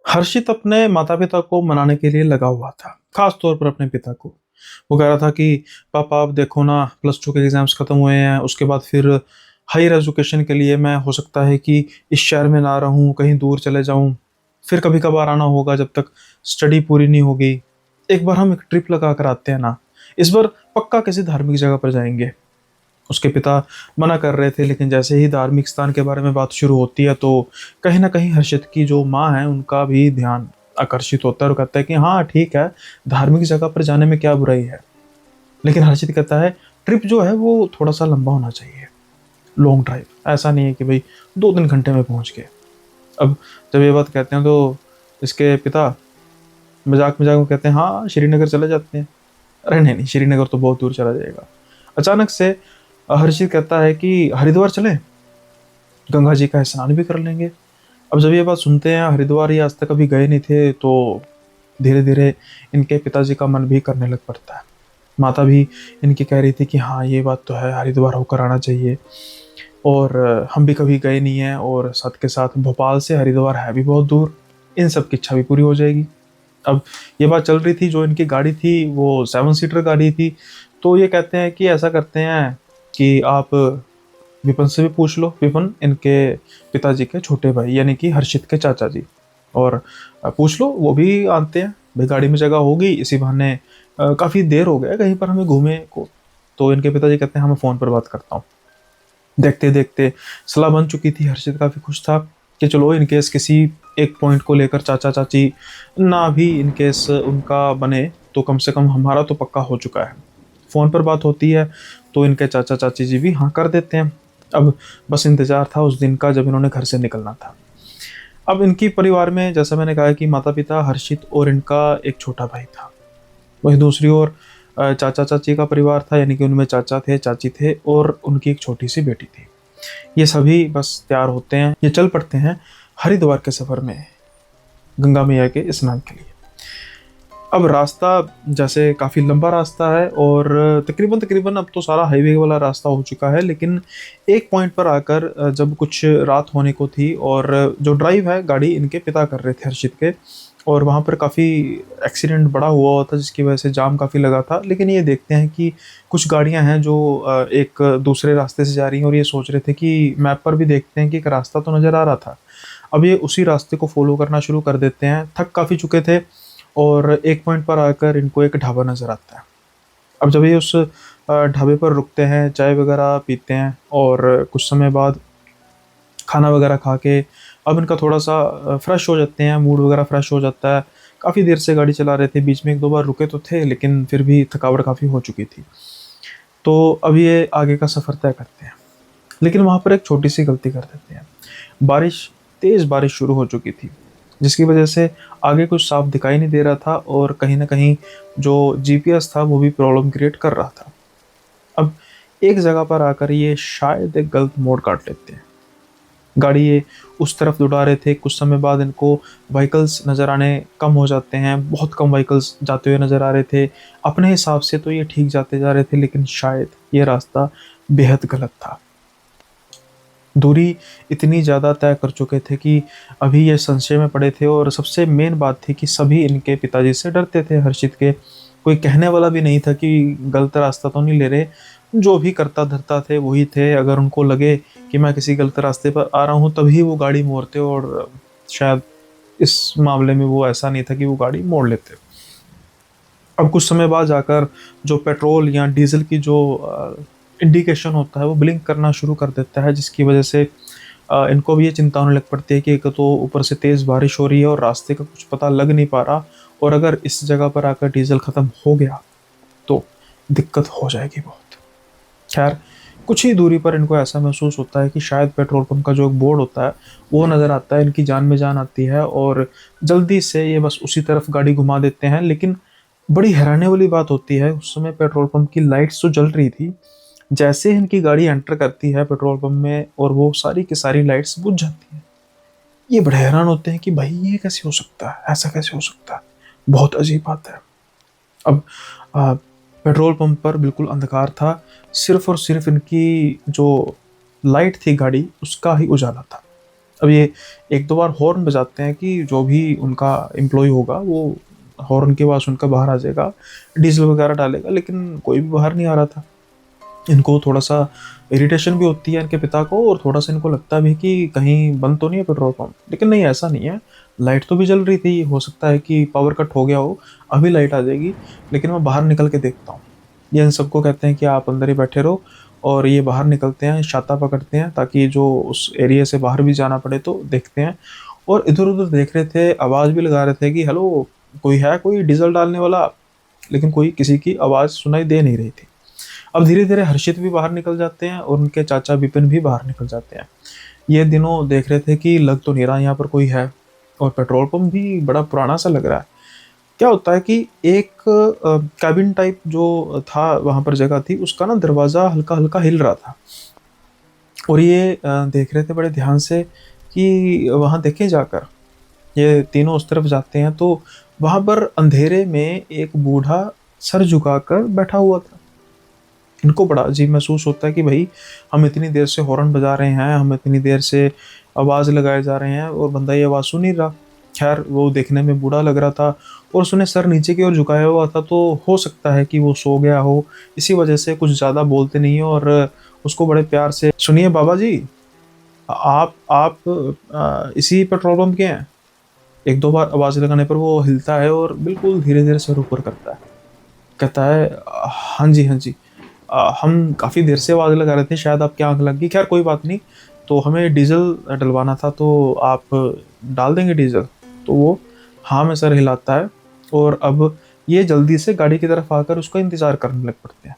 हर्षित अपने माता-पिता को मनाने के लिए लगा हुआ था, खास तौर पर अपने पिता को। वो कह रहा था कि पापा अब देखो ना प्लस 2 के एग्ज़ाम्स खत्म हुए हैं, उसके बाद फिर हायर एजुकेशन के लिए मैं हो सकता है कि इस शहर में ना रहूँ, कहीं दूर चले जाऊँ। फिर कभी-कभार आना होगा जब तक स्टडी पूरी नहीं होगी। एक बार हम एक ट्रिप लगा कर आते हैं ना, इस बार पक्का किसी धार्मिक जगह पर जाएँगे। उसके पिता मना कर रहे थे, लेकिन जैसे ही धार्मिक स्थान के बारे में बात शुरू होती है, तो कहीं न कहीं हर्षित की जो माँ है, उनका भी ध्यान आकर्षित होता है और कहता है कि हाँ, ठीक है, धार्मिक जगह पर जाने में क्या बुराई है। लेकिन हर्षित कहता है, ट्रिप जो है वो थोड़ा-सा लंबा होना चाहिए, लॉन्ग ड्राइव। ऐसा नहीं है कि भई 2-3 घंटे में पहुँच गए। अब जब ये बात कहते हैं तो इसके पिता मज़ाक-मज़ाक में कहते हैं, "हाँ, श्रीनगर चले जाते हैं।" अरे नहीं, नहीं, श्रीनगर तो बहुत दूर चला जाएगा। अचानक से हर्षित कहता है कि हरिद्वार चलें? गंगा जी का स्नान भी कर लेंगे। अब जब ये बात सुनते हैं, हरिद्वार ये आज तक कभी गए नहीं थे, तो धीरे-धीरे इनके पिताजी का मन भी करने लग पड़ता है। माता भी इनकी कह रही थी कि हाँ, ये बात तो है, हरिद्वार होकर आना चाहिए और हम भी कभी गए नहीं हैं और साथ के साथ भोपाल से हरिद्वार है भी बहुत दूर, इन सब की इच्छा भी पूरी हो जाएगी। अब ये बात चल रही थी, जो इनकी गाड़ी थी वो 7 सीटर गाड़ी थी, तो ये कहते हैं कि ऐसा करते हैं कि आप विपिन से भी पूछ लो। विपिन इनके पिताजी के छोटे भाई यानी कि हर्षित के चाचा जी। और पूछ लो वो भी आते हैं, भाई गाड़ी में जगह होगी, इसी बहाने काफ़ी देर हो गया कहीं पर हमें घूमे को। तो इनके पिताजी कहते हैं हाँ मैं फ़ोन पर बात करता हूँ। देखते-देखते सलाह बन चुकी थी, हर्षित काफ़ी खुश था कि चलो इन केस किसी एक पॉइंट को लेकर चाचा-चाची ना भी इन केस उनका बने, तो कम से कम हमारा तो पक्का हो चुका है। फ़ोन पर बात होती है, तो इनके चाचा-चाची जी भी हाँ कर देते हैं। अब बस इंतज़ार था उस दिन का जब इन्होंने घर से निकलना था। अब इनकी परिवार में जैसा मैंने कहा कि माता-पिता, हर्षित और इनका एक छोटा भाई था। वहीं दूसरी ओर चाचा-चाची का परिवार था, यानी कि उनमें चाचा थे, चाची थे और उनकी एक छोटी-सी बेटी थी। ये सभी बस तैयार होते हैं, ये चल पड़ते हैं हरिद्वार के सफ़र में, गंगा मैया के स्नान के लिए। अब रास्ता जैसे काफ़ी लंबा रास्ता है और तकरीबन अब तो सारा हाईवे वाला रास्ता हो चुका है, लेकिन एक पॉइंट पर आकर जब कुछ रात होने को थी और जो ड्राइव है गाड़ी इनके पिता कर रहे थे हर्षित के, और वहाँ पर काफ़ी एक्सीडेंट बड़ा हुआ था जिसकी वजह से जाम काफ़ी लगा था। लेकिन ये देखते हैं कि कुछ गाड़ियाँ हैं जो एक दूसरे रास्ते से जा रही हैं और ये सोच रहे थे कि मैप पर भी देखते हैं कि एक रास्ता तो नज़र आ रहा था। अब ये उसी रास्ते को फ़ॉलो करना शुरू कर देते हैं, थक काफ़ी चुके थे और एक पॉइंट पर आकर इनको एक ढाबा नज़र आता है। अब जब ये उस ढाबे पर रुकते हैं, चाय वगैरह पीते हैं और कुछ समय बाद खाना वगैरह खा के अब इनका थोड़ा-सा फ्रेश हो जाते हैं, मूड वगैरह फ्रेश हो जाता है। काफ़ी देर से गाड़ी चला रहे थे, बीच में 1-2 बार रुके तो थे, लेकिन फिर भी थकावट काफ़ी हो चुकी थी। तो अब ये आगे का सफ़र तय करते हैं। लेकिन वहाँ पर एक छोटी-सी गलती कर देते हैं। बारिश तेज़ बारिश शुरू हो चुकी थी, जिसकी वजह से आगे कुछ साफ दिखाई नहीं दे रहा था और कहीं न कहीं जो जीपीएस था वो भी प्रॉब्लम क्रिएट कर रहा था। अब एक जगह पर आकर ये शायद एक गलत मोड़ काट लेते हैं। गाड़ी ये उस तरफ दौड़ा रहे थे, कुछ समय बाद इनको व्हीकल्स नज़र आने कम हो जाते हैं, बहुत कम व्हीकल्स जाते हुए नज़र आ रहे थे। अपने हिसाब से तो ये ठीक जाते जा रहे थे, लेकिन शायद ये रास्ता बेहद गलत था। दूरी इतनी ज़्यादा तय कर चुके थे कि अभी ये संशय में पड़े थे और सबसे मेन बात थी कि सभी इनके पिताजी से डरते थे हर्षित के। कोई कहने वाला भी नहीं था कि गलत रास्ता तो नहीं ले रहे। जो भी करता-धरता थे वही थे। अगर उनको लगे कि मैं किसी गलत रास्ते पर आ रहा हूँ तभी वो गाड़ी मोड़ते और शायद इस मामले में वो ऐसा नहीं था कि वो गाड़ी मोड़ लेते। अब कुछ समय बाद जाकर जो पेट्रोल या डीज़ल की जो इंडिकेशन होता है वो ब्लिंक करना शुरू कर देता है, जिसकी वजह से इनको भी ये चिंता होने लग पड़ती है कि एक तो ऊपर से तेज़ बारिश हो रही है और रास्ते का कुछ पता लग नहीं पा रहा, और अगर इस जगह पर आकर डीज़ल ख़त्म हो गया तो दिक्कत हो जाएगी बहुत। ख़ैर कुछ ही दूरी पर इनको ऐसा महसूस होता है कि शायद पेट्रोल पंप का जो एक बोर्ड होता है वो नज़र आता है, इनकी जान में जान आती है और जल्दी से ये बस उसी तरफ गाड़ी घुमा देते हैं। लेकिन बड़ी हैरानी वाली बात होती है, उस समय पेट्रोल पंप की लाइट्स जो जल रही थी, जैसे ही इनकी गाड़ी एंटर करती है पेट्रोल पंप में और वो सारी की सारी लाइट्स बुझ जाती हैं। ये बड़े हैरान होते हैं कि भाई ये कैसे हो सकता है? ऐसा कैसे हो सकता है? बहुत अजीब बात है। अब अ, पेट्रोल पंप पर बिल्कुल अंधकार था, सिर्फ़ और सिर्फ़ इनकी जो लाइट थी गाड़ी उसका ही उजाला था। अब ये एक दो बार हॉर्न बजाते हैं कि जो भी उनका एम्प्लॉय होगा वो हॉर्न की आवाज़ सुनकर बाहर आ जाएगा, डीजल वगैरह डालेगा, लेकिन कोई भी बाहर नहीं आ रहा था। इनको थोड़ा सा इरिटेशन भी होती है इनके पिता को, और थोड़ा सा इनको लगता भी कि कहीं बंद तो नहीं है पेट्रोल पंप, लेकिन नहीं, ऐसा नहीं है। लाइट तो भी जल रही थी, हो सकता है कि पावर कट हो गया हो, अभी लाइट आ जाएगी, लेकिन मैं बाहर निकल के देखता हूँ। ये इन सबको कहते हैं कि आप अंदर ही बैठे रहो, और ये बाहर निकलते हैं, छाता पकड़ते हैं ताकि जो उस एरिया से बाहर भी जाना पड़े तो देखते हैं। और इधर उधर देख रहे थे, आवाज़ भी लगा रहे थे कि हेलो, कोई है, कोई डीजल डालने वाला, लेकिन कोई किसी की आवाज़ सुनाई दे नहीं रही थी। अब धीरे धीरे हर्षित भी बाहर निकल जाते हैं और उनके चाचा विपिन भी बाहर निकल जाते हैं। ये दिनों देख रहे थे कि लग तो नहीं रहा यहाँ पर कोई है, और पेट्रोल पंप भी बड़ा पुराना सा लग रहा है। क्या होता है कि एक कैबिन टाइप जो था वहाँ पर जगह थी, उसका ना दरवाज़ा हल्का हल्का हिल रहा था, और ये देख रहे थे बड़े ध्यान से कि वहाँ देखें जाकर। ये तीनों उस तरफ जाते हैं तो वहाँ पर अंधेरे में एक बूढ़ा सर झुकाकर बैठा हुआ था। इनको बड़ा अजीब महसूस होता है कि भाई, हम इतनी देर से हॉर्न बजा रहे हैं, हम इतनी देर से आवाज़ लगाए जा रहे हैं, और बंदा ये आवाज़ सुन नहीं रहा। खैर, वो देखने में बूढ़ा लग रहा था और उसने सर नीचे की ओर झुकाया हुआ था, तो हो सकता है कि वो सो गया हो, इसी वजह से कुछ ज़्यादा बोलते नहीं है, और उसको बड़े प्यार से, सुनिए बाबा जी, आप इसी पेट्रोल पंप के हैं? एक दो बार आवाज़ लगाने पर वो हिलता है और बिल्कुल धीरे धीरे सर ऊपर करता है। कहता है, हाँ जी, हाँ जी, हम काफ़ी देर से आवाज़ लगा रहे थे, शायद आपकी आँख लग गई। खैर कोई बात नहीं, तो हमें डीज़ल डलवाना था, तो आप डाल देंगे डीज़ल? तो वो हाँ में सर हिलाता है, और अब ये जल्दी से गाड़ी की तरफ आकर उसका इंतज़ार करने लग पड़ते हैं।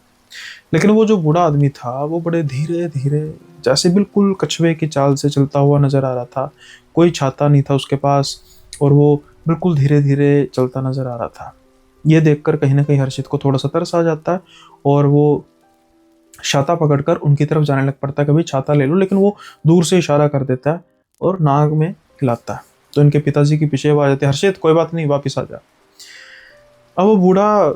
लेकिन वो जो बूढ़ा आदमी था वो बड़े धीरे धीरे, जैसे बिल्कुल कछुए की चाल से चलता हुआ नज़र आ रहा था। कोई छाता नहीं था उसके पास, और वो बिल्कुल धीरे धीरे चलता नज़र आ रहा था। ये देखकर कहीं ना कहीं हर्षित को थोड़ा सा तरस आ जाता है, और वो छाता पकड़कर उनकी तरफ जाने लग पड़ता है, कभी छाता ले लो, लेकिन वो दूर से इशारा कर देता है और नाक में हिलाता है। तो इनके पिताजी की पीछे आवाज आती है, हर्षित कोई बात नहीं, वापिस आ जा। अब वो बूढ़ा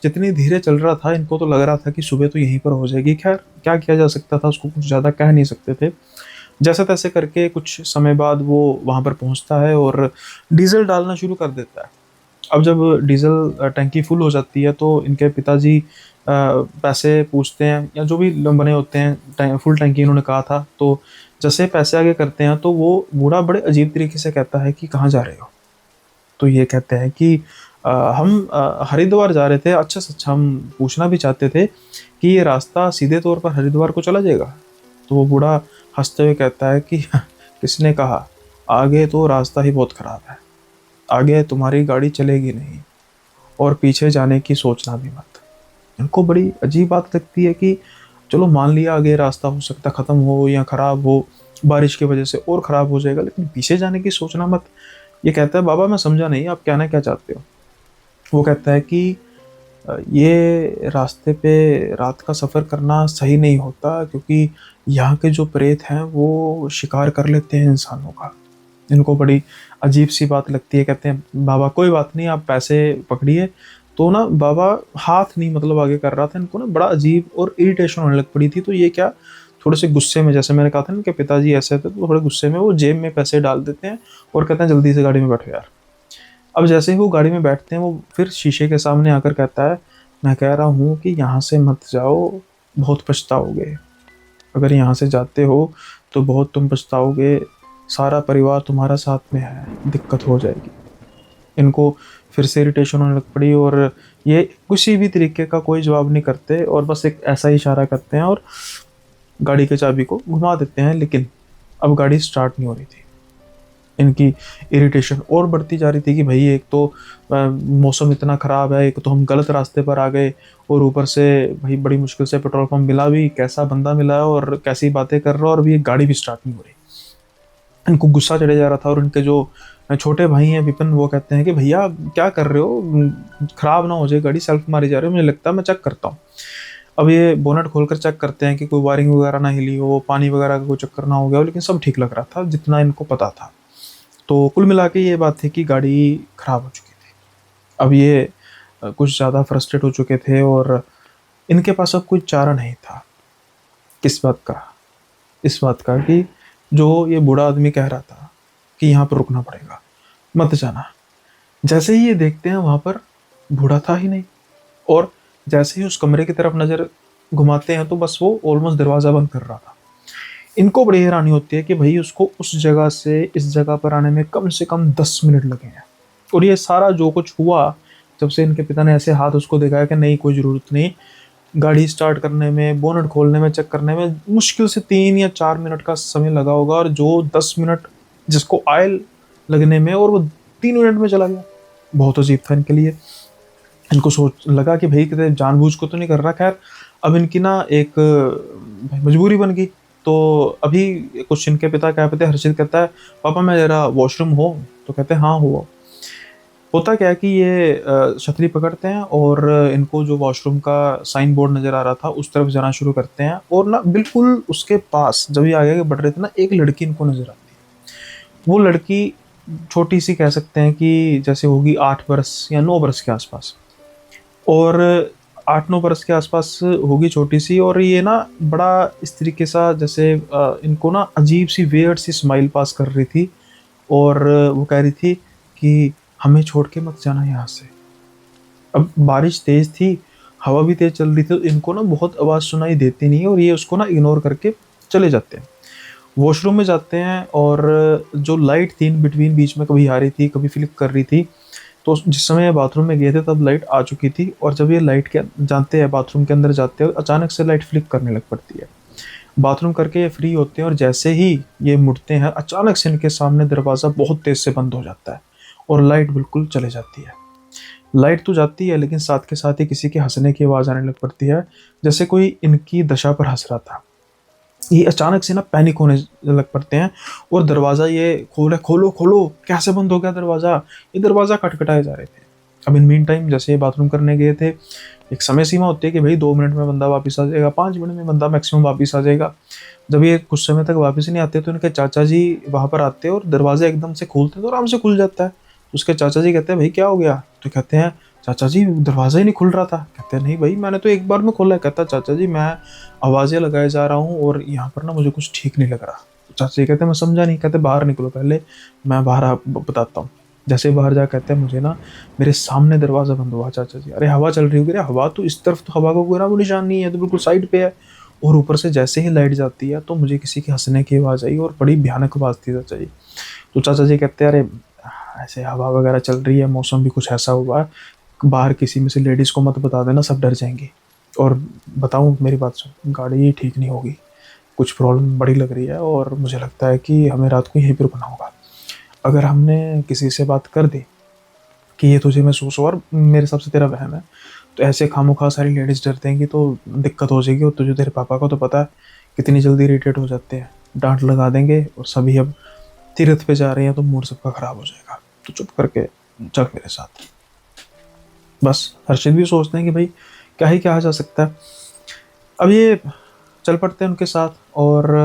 जितनी धीरे चल रहा था, इनको तो लग रहा था कि सुबह तो यहीं पर हो जाएगी। खैर क्या किया जा सकता था, उसको कुछ ज़्यादा कह नहीं सकते थे। जैसे तैसे करके कुछ समय बाद वो वहाँ पर पहुँचता है और डीजल डालना शुरू कर देता है। अब जब डीजल टंकी फुल हो जाती है तो इनके पिताजी पैसे पूछते हैं, या जो भी बने होते हैं, फुल टंकी इन्होंने कहा था, तो जैसे पैसे आगे करते हैं तो वो बूढ़ा बड़े अजीब तरीके से कहता है कि कहाँ जा रहे हो? तो ये कहते हैं कि हम हरिद्वार जा रहे थे। अच्छा से अच्छा, हम पूछना भी चाहते थे कि ये रास्ता सीधे तौर पर हरिद्वार को चला जाएगा? तो वो बूढ़ा हंसते हुए कहता है कि किसने कहा, आगे तो रास्ता ही बहुत ख़राब है, आगे तुम्हारी गाड़ी चलेगी नहीं, और पीछे जाने की सोचना भी मत। इनको बड़ी अजीब बात लगती है कि चलो मान लिया आगे रास्ता हो सकता ख़त्म हो या ख़राब हो, बारिश की वजह से और ख़राब हो जाएगा, लेकिन पीछे जाने की सोचना मत। ये कहता है, बाबा मैं समझा नहीं, आप कहना क्या चाहते हो? वो कहता है कि ये रास्ते पे रात का सफ़र करना सही नहीं होता, क्योंकि यहाँ के जो प्रेत हैं वो शिकार कर लेते हैं इंसानों का। इनको बड़ी अजीब सी बात लगती है। कहते हैं, बाबा कोई बात नहीं, आप पैसे पकड़िए। तो ना बाबा हाथ नहीं मतलब आगे कर रहा था, इनको ना बड़ा अजीब और इरिटेशन होने लग पड़ी थी। तो ये क्या, थोड़े से गुस्से में, जैसे मैंने कहा था ना कि पिताजी ऐसे थे, तो थोड़े गुस्से में वो जेब में पैसे डाल देते हैं और कहते हैं जल्दी से गाड़ी में बैठो यार। अब जैसे ही वो गाड़ी में बैठते हैं, वो फिर शीशे के सामने आकर कहता है, मैं कह रहा हूँ कि यहाँ से मत जाओ, बहुत पछताओगे। अगर यहाँ से जाते हो तो बहुत तुम पछताओगे, सारा परिवार तुम्हारा साथ में है, दिक्कत हो जाएगी। इनको फिर से इरिटेशन होने लग पड़ी, और ये किसी भी तरीके का कोई जवाब नहीं करते, और बस एक ऐसा ही इशारा करते हैं और गाड़ी के चाबी को घुमा देते हैं। लेकिन अब गाड़ी स्टार्ट नहीं हो रही थी। इनकी इरिटेशन और बढ़ती जा रही थी कि भाई, एक तो मौसम इतना ख़राब है, एक तो हम गलत रास्ते पर आ गए, और ऊपर से भाई बड़ी मुश्किल से पेट्रोल पंप मिला भी, कैसा बंदा मिला है और कैसी बातें कर रहा है, और अभी गाड़ी भी स्टार्ट नहीं हो रही। इनको गुस्सा चढ़े जा रहा था, और इनके जो छोटे भाई हैं विपिन, वो कहते हैं कि भैया क्या कर रहे हो, ख़राब ना हो जाए गाड़ी, सेल्फ मारी जा रही है, मुझे लगता है, मैं चेक करता हूँ। अब ये बोनट खोलकर चेक करते हैं कि कोई वायरिंग वगैरह ना हिली हो, पानी वगैरह का कोई चक्कर ना हो गया हो, लेकिन सब ठीक लग रहा था जितना इनको पता था। तो कुल मिला के ये बात थी कि गाड़ी ख़राब हो चुकी थी। अब ये कुछ ज़्यादा फ्रस्ट्रेट हो चुके थे, और इनके पास अब कोई चारा नहीं था। किस बात का? इस बात का कि जो ये बूढ़ा आदमी कह रहा था कि यहाँ पर रुकना पड़ेगा, मत जाना। जैसे ही ये देखते हैं वहां पर बूढ़ा था ही नहीं, और जैसे ही उस कमरे की तरफ नजर घुमाते हैं तो बस वो ऑलमोस्ट दरवाजा बंद कर रहा था। इनको बड़ी हैरानी होती है कि भाई उसको उस जगह से इस जगह पर आने में कम से कम 10 मिनट लगे हैं। और ये सारा जो कुछ हुआ, जब से इनके पिता ने ऐसे हाथ उसको दिखाया कि नहीं कोई ज़रूरत नहीं, गाड़ी स्टार्ट करने में, बोनट खोलने में, चेक करने में मुश्किल से 3 या 4 मिनट का समय लगा होगा, और जो 10 मिनट जिसको आयल लगने में, और वो 3 मिनट में चला गया। बहुत अजीब था इनके लिए। इनको सोच लगा कि भाई कितने जानबूझ को तो नहीं कर रहा। खैर, अब इनकी ना एक मजबूरी बन गई। तो अभी कुछ इनके पिता क्या कहते हैं, हर्षित कहता है पापा मैं जरा वॉशरूम हो, तो कहते हैं हाँ हुआ। होता क्या है कि ये छतरी पकड़ते हैं और इनको जो वॉशरूम का साइन बोर्ड नजर आ रहा था उस तरफ जाना शुरू करते हैं, और ना बिल्कुल उसके पास जब ये आगे बढ़ रहे थे ना, एक लड़की इनको नजर आती है। वो लड़की छोटी सी कह सकते हैं कि जैसे होगी 8 बरस या 9 बरस के आसपास, और 8-9 बरस के आसपास होगी, छोटी सी। और ये ना बड़ा इस तरीके सा जैसे इनको ना अजीब सी वेयर्ड सी स्माइल पास कर रही थी, और वो कह रही थी कि हमें छोड़ के मत जाना यहाँ से। अब बारिश तेज थी, हवा भी तेज चल रही थी, तो इनको ना बहुत आवाज़ सुनाई देती नहीं है, और ये उसको ना इग्नोर करके चले जाते हैं। वॉशरूम में जाते हैं, और जो लाइट थी इन बिटवीन बीच में कभी आ रही थी कभी फ्लिक कर रही थी, तो जिस समय बाथरूम में गए थे तब लाइट आ चुकी थी, और जब ये लाइट के जानते हैं बाथरूम के अंदर जाते हैं अचानक से लाइट फ्लिक करने लग पड़ती है। बाथरूम करके ये फ्री होते हैं, और जैसे ही ये मुड़ते हैं अचानक से इनके सामने दरवाज़ा बहुत तेज से बंद हो जाता है, और लाइट बिल्कुल चले जाती है। लाइट तो जाती है, लेकिन साथ के साथ ही किसी के हंसने की आवाज़ आने लग पड़ती है, जैसे कोई इनकी दशा पर हंस रहा था। ये अचानक से ना पैनिक होने लग पड़ते हैं, और दरवाज़ा ये खोलो खोलो खोलो, कैसे बंद हो गया दरवाज़ा, ये दरवाज़ा खटखटाए जा रहे थे। अब इन मीन टाइम जैसे ये बाथरूम करने गए थे, एक समय सीमा होती है कि भाई 2 मिनट में बंदा वापस आ जाएगा, 5 मिनट में बंदा मैक्सिमम वापस आ जाएगा। जब ये कुछ समय तक वापस नहीं आते तो इनके चाचा जी वहाँ पर आते हैं, और दरवाज़ा एकदम से खोलते हैं तो आराम से खुल जाता है। तो उसके चाचा जी कहते हैं भाई क्या हो गया, तो कहते हैं चाचा जी दरवाज़ा ही नहीं खुल रहा था। कहते हैं नहीं भाई मैंने तो एक बार में खोला है। कहता चाचा जी मैं आवाज़ें लगाए जा रहा हूँ और यहाँ पर ना मुझे कुछ ठीक नहीं लग रहा। तो चाचा जी कहते हैं मैं समझा नहीं। कहते बाहर निकलो पहले, मैं बाहर बताता हूँ। जैसे बाहर जा कहते हैं मुझे ना मेरे सामने दरवाज़ा बंद हुआ चाचा जी। अरे हवा चल रही होगी, अरे हवा तो इस तरफ, तो हवा का कोई ना वो निशान नहीं है, तो बिल्कुल साइड पे है। और ऊपर से जैसे ही लाइट जाती है तो मुझे किसी के हंसने की आवाज़ आई, और बड़ी भयानक आवाज़ थी चाचा जी। तो चाचा जी कहते हैं अरे ऐसे हवा वगैरह चल रही है, मौसम भी कुछ ऐसा हुआ है, बाहर किसी में से लेडीज़ को मत बता देना, सब डर जाएंगी। और बताऊं मेरी बात सुन, गाड़ी ठीक नहीं होगी, कुछ प्रॉब्लम बड़ी लग रही है, और मुझे लगता है कि हमें रात को यहीं पर रुकना होगा। अगर हमने किसी से बात कर दी कि ये तुझे महसूस हो और मेरे हिसाब से तेरा वहम है, तो ऐसे खामोखा सारी लेडीज़ डर देंगी तो दिक्कत हो जाएगी। और तुझे तेरे पापा को तो पता है कितनी जल्दी इरिटेट हो जाते हैं, डांट लगा देंगे। और सभी अब तीर्थ पे जा रहे हैं तो मूड सबका ख़राब हो जाएगा, तो चुप करके चल मेरे साथ। बस हर्षित भी सोचते हैं कि भाई क्या ही कहा जा सकता है। अब ये चल पड़ते हैं उनके साथ, और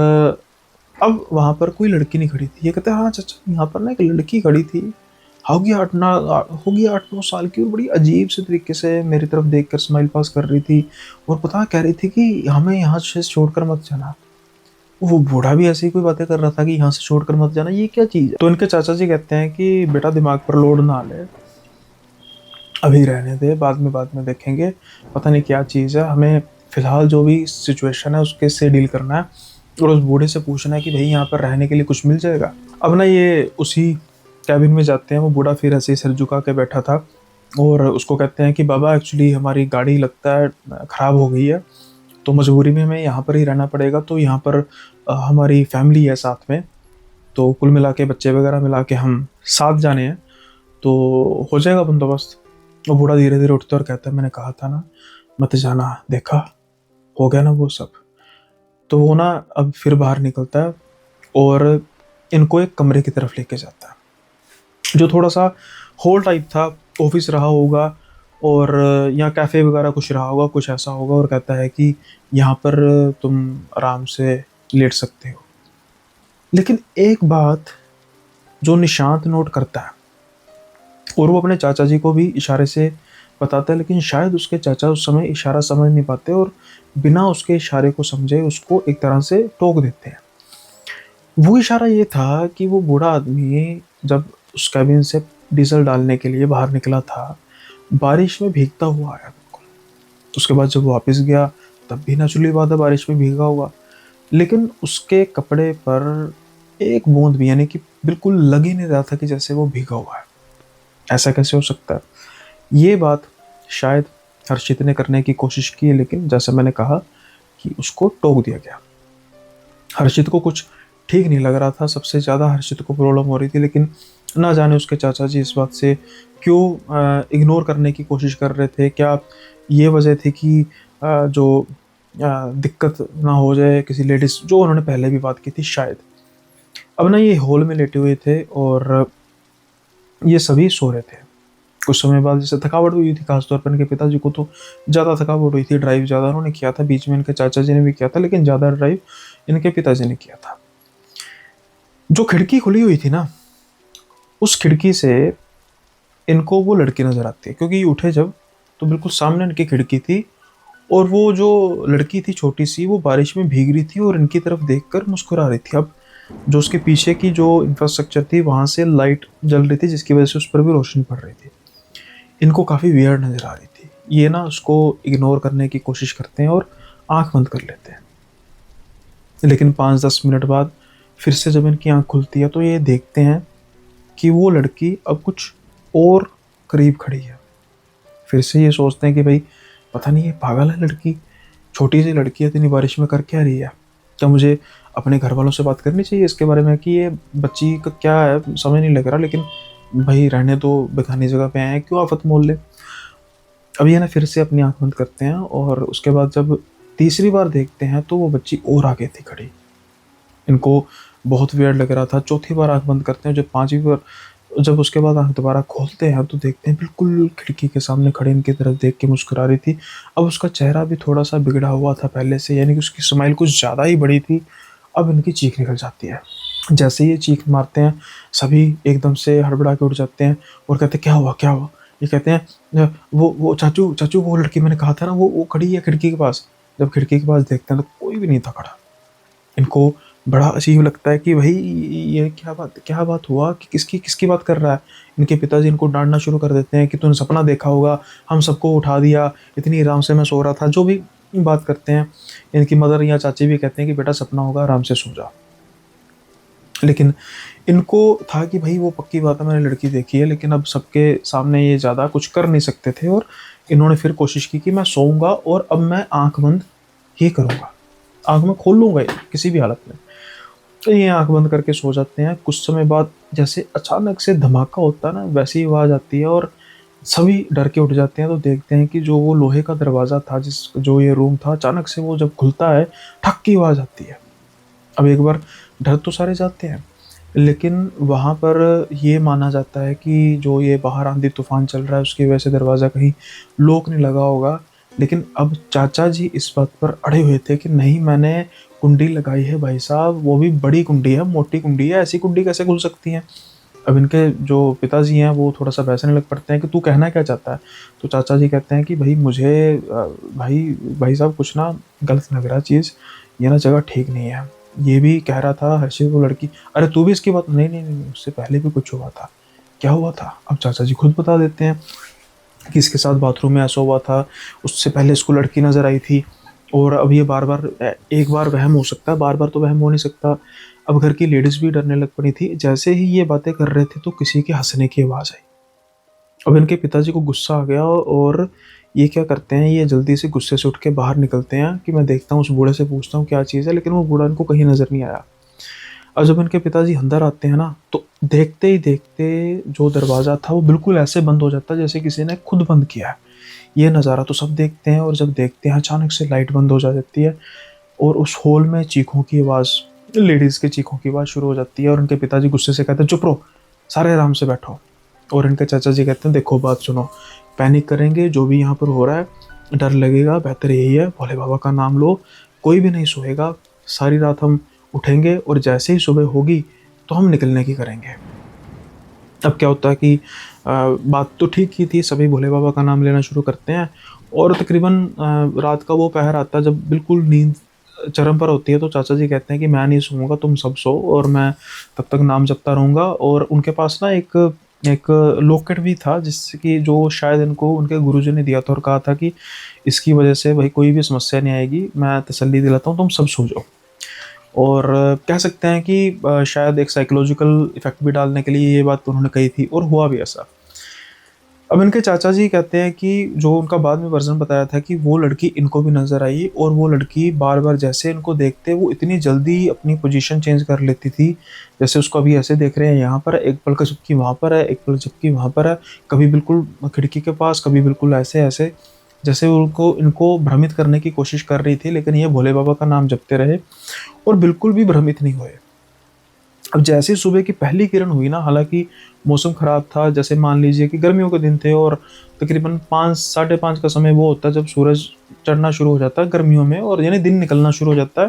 अब वहाँ पर कोई लड़की नहीं खड़ी थी। ये कहते हैं हाँ चाचा यहाँ पर ना एक लड़की खड़ी थी, होगी 8-9 साल की, और बड़ी अजीब से तरीके से मेरी तरफ देखकर स्माइल पास कर रही थी, और पता कह रही थी कि हमें यहाँ से छोड़कर मत जाना। वो बूढ़ा भी ऐसी कोई बातें कर रहा था कि यहाँ से छोड़कर मत जाना, ये क्या चीज़ है। तो इनके चाचा जी कहते हैं कि बेटा दिमाग पर लोड ना ले, अभी रहने दे, बाद में देखेंगे, पता नहीं क्या चीज़ है, हमें फ़िलहाल जो भी सिचुएशन है उसके से डील करना है, और उस बूढ़े से पूछना है कि भाई यहाँ पर रहने के लिए कुछ मिल जाएगा। अब ना ये उसी कैबिन में जाते हैं, वो बूढ़ा फिर ऐसे ही सिर झुका के बैठा था, और उसको कहते हैं कि बाबा एक्चुअली हमारी गाड़ी लगता है ख़राब हो गई है, तो मजबूरी में हमें यहाँ पर ही रहना पड़ेगा। तो यहाँ पर हमारी फैमिली है साथ में, तो कुल मिला के बच्चे वगैरह मिला के हम 7 जाने हैं, तो हो जाएगा बंदोबस्त। वो बूढ़ा धीरे धीरे उठता और कहता है मैंने कहा था ना मत जाना, देखा हो गया ना वो सब। तो वो ना अब फिर बाहर निकलता है, और इनको एक कमरे की तरफ लेके जाता है, जो थोड़ा सा हॉल टाइप था, ऑफिस रहा होगा, और या कैफ़े वगैरह कुछ रहा होगा, कुछ ऐसा होगा। और कहता है कि यहाँ पर तुम आराम से लेट सकते हो। लेकिन एक बात जो निशांत नोट करता है, और वो अपने चाचा जी को भी इशारे से बताता है, लेकिन शायद उसके चाचा उस समय इशारा समझ नहीं पाते, और बिना उसके इशारे को समझे उसको एक तरह से टोक देते हैं। वो इशारा ये था कि वो बूढ़ा आदमी जब उस केबिन से डीज़ल डालने के लिए बाहर निकला था, बारिश में भीगता हुआ आया बिल्कुल। उसके बाद जब वो वापस गया, तब भी नेचुरली बात है बारिश में भीगा हुआ। लेकिन उसके कपड़े पर एक बूँद भी, यानी कि बिल्कुल लग ही नहीं रहा था कि जैसे वो भीगा हुआ है। ऐसा कैसे हो सकता है? ये बात शायद हर्षित ने करने की कोशिश की, लेकिन जैसे मैंने कहा कि उसको टोक दिया गया। हर्षित को कुछ ठीक नहीं लग रहा था, सबसे ज़्यादा हर्षित को प्रॉब्लम हो रही थी, लेकिन ना जाने उसके चाचा जी इस बात से क्यों इग्नोर करने की कोशिश कर रहे थे। क्या ये वजह थी कि जो दिक्कत ना हो जाए किसी लेडीज़, जो उन्होंने पहले भी बात की थी शायद। अब ना ये हॉल में लेटे हुए थे और ये सभी सो रहे थे। कुछ समय बाद जैसे थकावट हुई थी, खासतौर पर इनके पिताजी को तो ज़्यादा थकावट हुई थी, ड्राइव ज़्यादा उन्होंने किया था, बीच में इनके चाचा जी ने भी किया था, लेकिन ज़्यादा ड्राइव इनके पिताजी ने किया था। जो खिड़की खुली हुई थी ना, उस खिड़की से इनको वो लड़की नज़र आती है, क्योंकि ये उठे जब, तो बिल्कुल सामने इनकी खिड़की थी और वो जो लड़की थी छोटी-सी, वो बारिश में भीग रही थी और इनकी तरफ देखकर मुस्कुरा रही थी। अब जो उसके पीछे की जो इंफ्रास्ट्रक्चर थी, वहाँ से लाइट जल रही थी, जिसकी वजह से उस पर भी रोशनी पड़ रही थी। इनको काफ़ी वियर्ड नज़र आ रही थी। ये ना उसको इग्नोर करने की कोशिश करते हैं और आँख बंद कर लेते हैं। लेकिन 5-10 मिनट बाद फिर से जब इनकी आँख खुलती है, तो ये देखते हैं कि वो लड़की अब कुछ और करीब खड़ी है। फिर से ये सोचते हैं कि भाई पता नहीं ये पागल है लड़की, छोटी सी लड़की है, इतनी बारिश में कर क्या रही है? क्या मुझे अपने घर वालों से बात करनी चाहिए इसके बारे में कि ये बच्ची का क्या है, समझ नहीं लग रहा, लेकिन भाई रहने दो, बेगानी जगह पे आए हैं, क्यों आफत मोल ले। अब ये ना फिर से अपनी आँख बंद करते हैं और उसके बाद जब तीसरी बार देखते हैं, तो वो बच्ची और आगे थी खड़ी। इनको बहुत वियर्ड लग रहा था। चौथी बार आँख बंद करते हैं, जब पाँचवीं बार, जब उसके बाद आँख दोबारा खोलते हैं, तो देखते हैं बिल्कुल खिड़की के सामने खड़े इनकी तरफ देख के मुस्कुरा रही थी। अब उसका चेहरा भी थोड़ा-सा बिगड़ा हुआ था पहले से, यानी कि उसकी स्माइल कुछ ज़्यादा ही बड़ी थी। अब इनकी चीख निकल जाती है। जैसे ही ये चीख मारते हैं, सभी एकदम से हड़बड़ा के उठ जाते हैं और कहते हैं, "क्या हुआ? क्या हुआ?" ये कहते हैं, वो चाचू चाचू, वो लड़की मैंने कहा था ना, वो खड़ी है खिड़की के पास।" जब खिड़की के पास देखते हैं, तो कोई भी नहीं था खड़ा। इनको बड़ा अजीब लगता है कि भाई ये क्या बात हुआ, कि किसकी किसकी बात कर रहा है। इनके पिताजी इनको डांटना शुरू कर देते हैं कि तूने सपना देखा होगा, हम सबको उठा दिया, इतनी आराम से मैं सो रहा था, जो भी बात करते हैं। इनकी मदर या चाची भी कहते हैं कि बेटा सपना होगा, आराम से सो जा। लेकिन इनको था कि भाई वो पक्की बात है, मैंने लड़की देखी है, लेकिन अब सबके सामने ये ज़्यादा कुछ कर नहीं सकते थे और इन्होंने फिर कोशिश की कि मैं सोऊंगा और अब मैं आंख बंद ही करूंगा, आंख में खोल लूंगा किसी भी हालत में। तो ये आँख बंद करके सो जाते हैं। कुछ समय बाद जैसे अचानक से धमाका होता है ना, वैसी ही आवाज़ आती है और सभी डर के उठ जाते हैं। तो देखते हैं कि जो वो लोहे का दरवाज़ा था, जो ये रूम था, अचानक से वो जब खुलता है, ठक की आवाज़ आती है। अब एक बार डर तो सारे जाते हैं, लेकिन वहाँ पर ये माना जाता है कि जो ये बाहर आंधी-तूफ़ान चल रहा है, उसकी वजह से दरवाज़ा कहीं लॉक नहीं लगा होगा। लेकिन अब चाचा जी इस बात पर अड़े हुए थे कि नहीं, मैंने कुंडी लगाई है भाई साहब, वो भी बड़ी कुंडी है, मोटी कुंडी है, ऐसी कुंडी कैसे खुल सकती है? अब इनके जो पिताजी हैं, वो थोड़ा-सा बहसने लग पड़ते हैं कि तू कहना क्या चाहता है? तो चाचा जी कहते हैं कि भई मुझे भाई भाई साहब कुछ ना गलत लग रहा है चीज़, ये ना जगह ठीक नहीं है। ये भी कह रहा था हर्षित वो लड़की, अरे तू भी इसकी बात, नहीं, नहीं, नहीं, उससे पहले भी कुछ हुआ था। क्या हुआ था? अब चाचा जी खुद बता देते हैं कि इसके साथ बाथरूम में ऐसा हुआ था, उससे पहले इसको लड़की नज़र आई थी और अब ये बार-बार एक बार वहम हो सकता है, बार-बार तो वहम हो नहीं सकता। अब घर की लेडीज़ भी डरने लग पड़ी थी। जैसे ही ये बातें कर रहे थे, तो किसी के हँसने की आवाज़ आई। अब इनके पिताजी को गुस्सा आ गया और ये क्या करते हैं, ये जल्दी से गुस्से से उठ के बाहर निकलते हैं कि मैं देखता हूँ, उस बूढ़े से पूछता हूँ क्या चीज़ है, लेकिन वो बूढ़ा इनको कहीं नज़र नहीं आया। और जब इनके पिताजी अंदर आते हैं ना, तो देखते ही देखते जो दरवाज़ा था, वो बिल्कुल ऐसे बंद हो जाता है जैसे किसी ने खुद बंद किया है। ये नज़ारा तो सब देखते हैं और जब देखते हैं, अचानक से लाइट बंद हो जाती है और उस हॉल में चीखों की आवाज़, लेडीज़ के चीखों की आवाज़ शुरू हो जाती है और उनके पिताजी गुस्से से कहते हैं, "चुप रहो, सारे आराम से बैठो।" और इनके चाचा जी कहते हैं, "देखो बात सुनो, पैनिक करेंगे, जो भी यहाँ पर हो रहा है, डर लगेगा, बेहतर यही है, भोले बाबा का नाम लो, कोई भी नहीं सोएगा, सारी रात हम उठेंगे और जैसे ही सुबह होगी, तो हम निकलने की करेंगे।" अब क्या होता है कि बात तो ठीक ही थी, सभी भोले बाबा का नाम लेना शुरू करते हैं और तकरीबन रात का वो पहर आता है जब बिल्कुल नींद चरम पर होती है तो चाचा जी कहते हैं कि मैं नहीं सोऊंगा, तुम सब सो और मैं तब तक नाम जपता रहूंगा। और उनके पास ना एक एक लॉकेट भी था जिसकी जो शायद इनको उनके गुरुजी ने दिया था और कहा था कि इसकी वजह से भाई कोई भी समस्या नहीं आएगी, मैं तसल्ली दिलाता हूँ, तुम सब सो जाओ। और कह सकते हैं कि शायद एक साइकोलॉजिकल इफेक्ट भी डालने के लिए ये बात उन्होंने कही थी और हुआ भी ऐसा। अब इनके चाचा जी कहते हैं कि जो उनका बाद में वर्जन बताया था कि वो लड़की इनको भी नजर आई और वो लड़की बार बार जैसे इनको देखते वो इतनी जल्दी अपनी पोजीशन चेंज कर लेती थी। जैसे उसको अभी ऐसे देख रहे हैं यहाँ पर, एक पल का झपकी वहाँ पर है, एक पल झपकी वहाँ पर है, कभी बिल्कुल खिड़की के पास, कभी बिल्कुल ऐसे ऐसे, जैसे उनको इनको भ्रमित करने की कोशिश कर रही थी। लेकिन ये भोले बाबा का नाम जपते रहे और बिल्कुल भी भ्रमित नहीं हुए। अब जैसे ही सुबह की पहली किरण हुई ना, हालांकि मौसम खराब था, जैसे मान लीजिए कि गर्मियों के दिन थे और तकरीबन 5 साढ़े 5 का समय वो होता है जब सूरज चढ़ना शुरू हो जाता है गर्मियों में, और यानी दिन निकलना शुरू हो जाता है।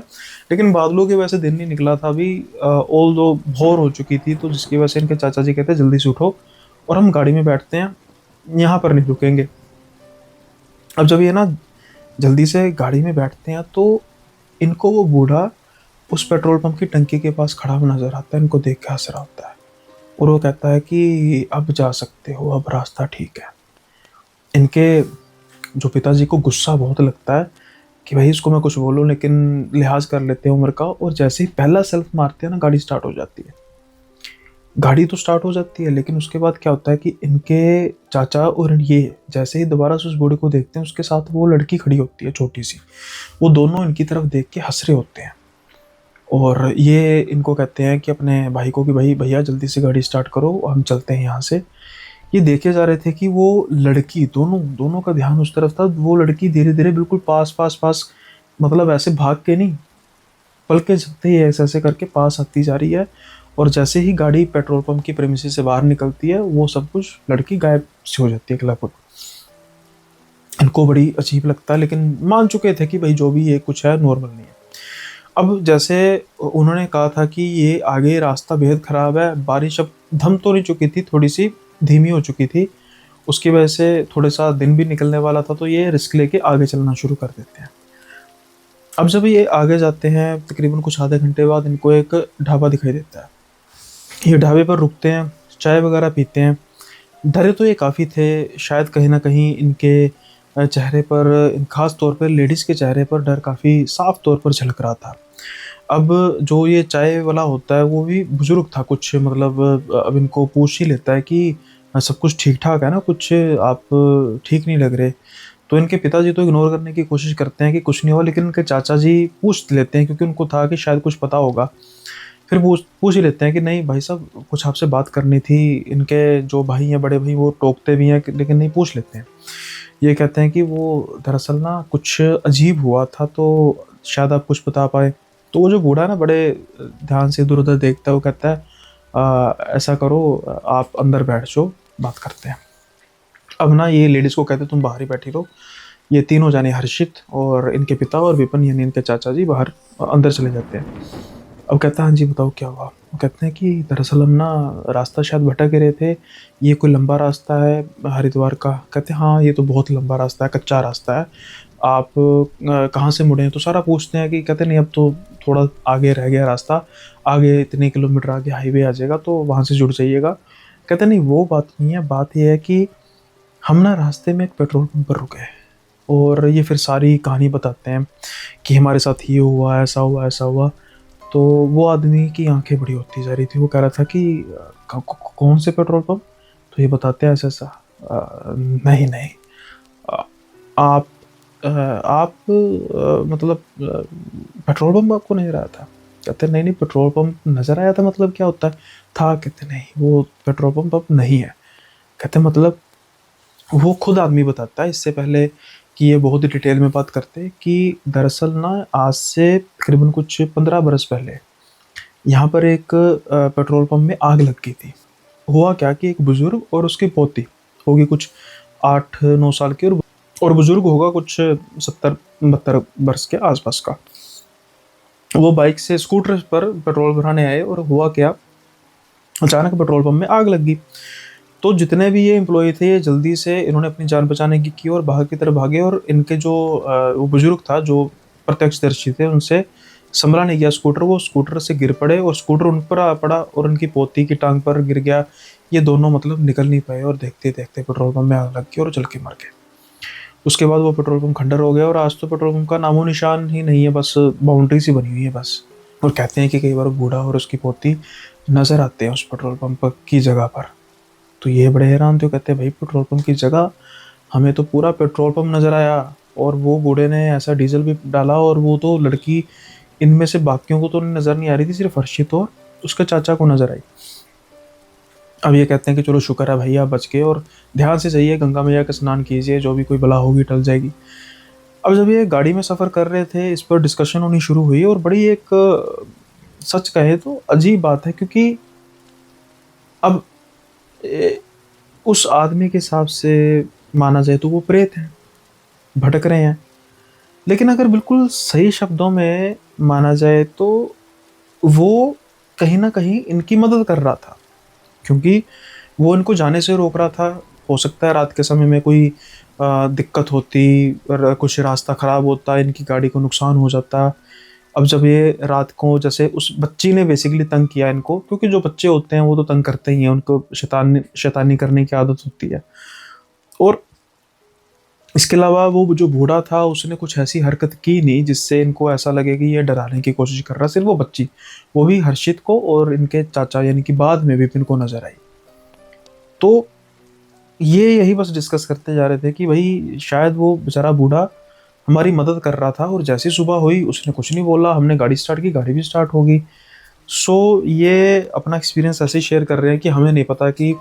लेकिन बादलों की वजह से दिन नहीं निकला था अभी, ऑल दो भोर हो चुकी थी, तो जिसकी वजह से इनके चाचा जी कहते हैं जल्दी से उठो और हम गाड़ी में बैठते हैं, यहाँ पर नहीं रुकेंगे। अब जब ये ना जल्दी से गाड़ी में बैठते हैं तो इनको वो बूढ़ा उस पेट्रोल पंप की टंकी के पास खड़ा हुआ नजर आता है, इनको देख के हंस रहा होता है और वो कहता है कि अब जा सकते हो, अब रास्ता ठीक है। इनके जो पिताजी को गुस्सा बहुत लगता है कि भाई इसको मैं कुछ बोलूं, लेकिन लिहाज कर लेते हैं उम्र का, और जैसे ही पहला सेल्फ मारते हैं ना गाड़ी स्टार्ट हो जाती है। गाड़ी तो स्टार्ट हो जाती है लेकिन उसके बाद क्या होता है कि इनके चाचा और ये जैसे ही दोबारा से उस बूढ़े को देखते हैं, उसके साथ वो लड़की खड़ी होती है छोटी सी, वो दोनों इनकी तरफ देख के हंस रहे होते हैं और ये इनको कहते हैं कि अपने भाई को कि भाई भैया जल्दी से गाड़ी स्टार्ट करो, हम चलते हैं यहाँ से। ये देखे जा रहे थे कि वो लड़की, दोनों दोनों का ध्यान उस तरफ था, वो लड़की धीरे धीरे बिल्कुल पास पास पास, मतलब ऐसे भाग के नहीं, पलके झपकते ही ऐसे ऐसे करके पास आती जा रही है। और जैसे ही गाड़ी पेट्रोल पंप की प्रेमिसेस से बाहर निकलती है, वो सब कुछ लड़की गायब सी हो जाती है खिलाफुट। इनको बड़ी अजीब लगता है लेकिन मान चुके थे कि भाई जो भी ये कुछ है नॉर्मल नहीं है। अब जैसे उन्होंने कहा था कि ये आगे रास्ता बेहद ख़राब है, बारिश अब थम तो नहीं चुकी थी, थोड़ी सी धीमी हो चुकी थी, उसकी वजह से थोड़ा सा दिन भी निकलने वाला था, तो ये रिस्क लेके आगे चलना शुरू कर देते हैं। अब जब ये आगे जाते हैं तकरीबन कुछ आधे घंटे बाद इनको एक ढाबा दिखाई देता है। ये ढाबे पर रुकते हैं, चाय वगैरह पीते हैं। डरे तो ये काफ़ी थे, शायद कहीं ना कहीं इनके चेहरे पर, ख़ास तौर पर लेडीज़ के चेहरे पर डर काफ़ी साफ तौर पर झलक रहा था। अब जो ये चाय वाला होता है वो भी बुजुर्ग था कुछ, मतलब अब इनको पूछ ही लेता है कि सब कुछ ठीक ठाक है ना, कुछ आप ठीक नहीं लग रहे। तो इनके पिताजी तो इग्नोर करने की कोशिश करते हैं कि कुछ नहीं हुआ, लेकिन इनके चाचा जी पूछ लेते हैं क्योंकि उनको था कि शायद कुछ पता होगा। फिर पूछ पूछ ही लेते हैं कि नहीं भाई साहब, कुछ आपसे बात करनी थी। इनके जो भाई हैं, बड़े भाई, वो टोकते भी हैं लेकिन नहीं, पूछ लेते हैं। ये कहते हैं कि वो दरअसल ना कुछ अजीब हुआ था, तो शायद आप कुछ बता पाए। तो वो जो बूढ़ा है ना, बड़े ध्यान से इधर उधर देखता है, वो कहता है ऐसा करो, आप अंदर बैठ जाओ, बात करते हैं। अब ना ये लेडीज़ को कहते हैं तुम बाहर ही बैठी रहो। ये तीनों जाने, हर्षित और इनके पिता और विपिन यानी इनके चाचा जी, बाहर अंदर चले जाते हैं। अब कहता है हाँ जी बताओ क्या हुआ। वो कहते हैं कि दरअसल हम ना रास्ता शायद भटक रहे थे, ये कोई लंबा रास्ता है हरिद्वार का। कहते हैं हाँ ये तो बहुत लंबा रास्ता है, कच्चा रास्ता है, आप कहाँ से मुड़े हैं, तो सारा पूछते हैं कि कहते नहीं अब तो थोड़ा आगे रह गया रास्ता, आगे इतने किलोमीटर आगे हाईवे आ जाएगा तो वहाँ से जुड़ जाइएगा। कहते नहीं वो बात नहीं है, बात ये है कि हम ना रास्ते में एक पेट्रोल पंप पर रुके, और ये फिर सारी कहानी बताते हैं कि हमारे साथ ये हुआ, ऐसा हुआ, ऐसा हुआ। तो वो आदमी की आंखें बड़ी होती जा रही थी, वो कह रहा था कि कौन से पेट्रोल पंप। तो ये बताते हैं ऐसा ऐसा। नहीं नहीं, अ, आप मतलब पेट्रोल पंप आपको नजर आया था। कहते नहीं नहीं, पेट्रोल पंप नजर आया था मतलब क्या होता है था। कहते नहीं वो पेट्रोल पंप अब नहीं है। कहते मतलब, वो खुद आदमी बताता है इससे पहले कि ये बहुत ही डिटेल में बात करते कि दरअसल ना आज से तकरीबन कुछ 15 बरस पहले यहाँ पर एक पेट्रोल पंप में आग लग गई थी। हुआ क्या कि एक बुजुर्ग और उसकी पोती होगी कुछ 8 9 साल की, और बुजुर्ग होगा कुछ 70 72 वर्ष के आसपास का। वो बाइक से, स्कूटर पर पेट्रोल भराने आए और हुआ क्या, अचानक पेट्रोल पंप में आग लग गई। तो जितने भी ये एम्प्लॉय थे, ये जल्दी से इन्होंने अपनी जान बचाने की और बाहर की तरफ भागे, और इनके जो वो बुजुर्ग था जो प्रत्यक्षदर्शी थे, उनसे संभला नहीं गया स्कूटर, वो स्कूटर से गिर पड़े और स्कूटर उन पर आ पड़ा और उनकी पोती की टांग पर गिर गया। ये दोनों मतलब निकल नहीं पाए और देखते देखते पेट्रोल पंप में आग लग गई और जल के मर गए। उसके बाद वो पेट्रोल पंप खंडर हो गया और आज तो पेट्रोल पंप का नामो निशान ही नहीं है, बस बाउंड्री सी बनी हुई है बस। और कहते हैं कि कई बार बूढ़ा और उसकी पोती नजर आते हैं उस पेट्रोल पंप की जगह पर। तो ये बड़े हैरान थे, कहते हैं भाई पेट्रोल पंप की जगह, हमें तो पूरा पेट्रोल पंप नजर आया और वो बूढ़े ने ऐसा डीजल भी डाला और वो तो लड़की इनमें से बाकियों को तो नजर नहीं आ रही थी, सिर्फ हर्षित और उसके चाचा को नजर आई। अब ये कहते हैं कि चलो शुक्र है भैया बच गए और ध्यान से जाइए, गंगा मैया का स्नान कीजिए, जो भी कोई बला होगी टल जाएगी। अब जब ये गाड़ी में सफ़र कर रहे थे, इस पर डिस्कशन होनी शुरू हुई और बड़ी एक सच कहे तो अजीब बात है, क्योंकि अब उस आदमी के हिसाब से माना जाए तो वो प्रेत हैं, भटक रहे हैं। लेकिन अगर बिल्कुल सही शब्दों में माना जाए तो वो कहीं ना कहीं इनकी मदद कर रहा था, क्योंकि वो इनको जाने से रोक रहा था। हो सकता है रात के समय में कोई दिक्कत होती और कुछ रास्ता ख़राब होता, इनकी गाड़ी को नुकसान हो जाता। अब जब ये रात को, जैसे उस बच्ची ने बेसिकली तंग किया इनको, क्योंकि जो बच्चे होते हैं वो तो तंग करते ही हैं, उनको शैतानी करने की आदत होती है। और इसके अलावा वो जो बूढ़ा था उसने कुछ ऐसी हरकत की नहीं जिससे इनको ऐसा लगे कि ये डराने की कोशिश कर रहा। सिर्फ वो बच्ची, वो भी हर्षित को और इनके चाचा यानी कि बाद में विपिन को नजर आई। तो ये यही बस डिस्कस करते जा रहे थे कि भाई शायद वो बेचारा बूढ़ा हमारी मदद कर रहा था और जैसी सुबह हुई उसने कुछ नहीं बोला, हमने गाड़ी स्टार्ट की, गाड़ी भी स्टार्ट होगी। सो ये अपना एक्सपीरियंस ऐसे ही शेयर कर रहे हैं कि हमें नहीं पता कि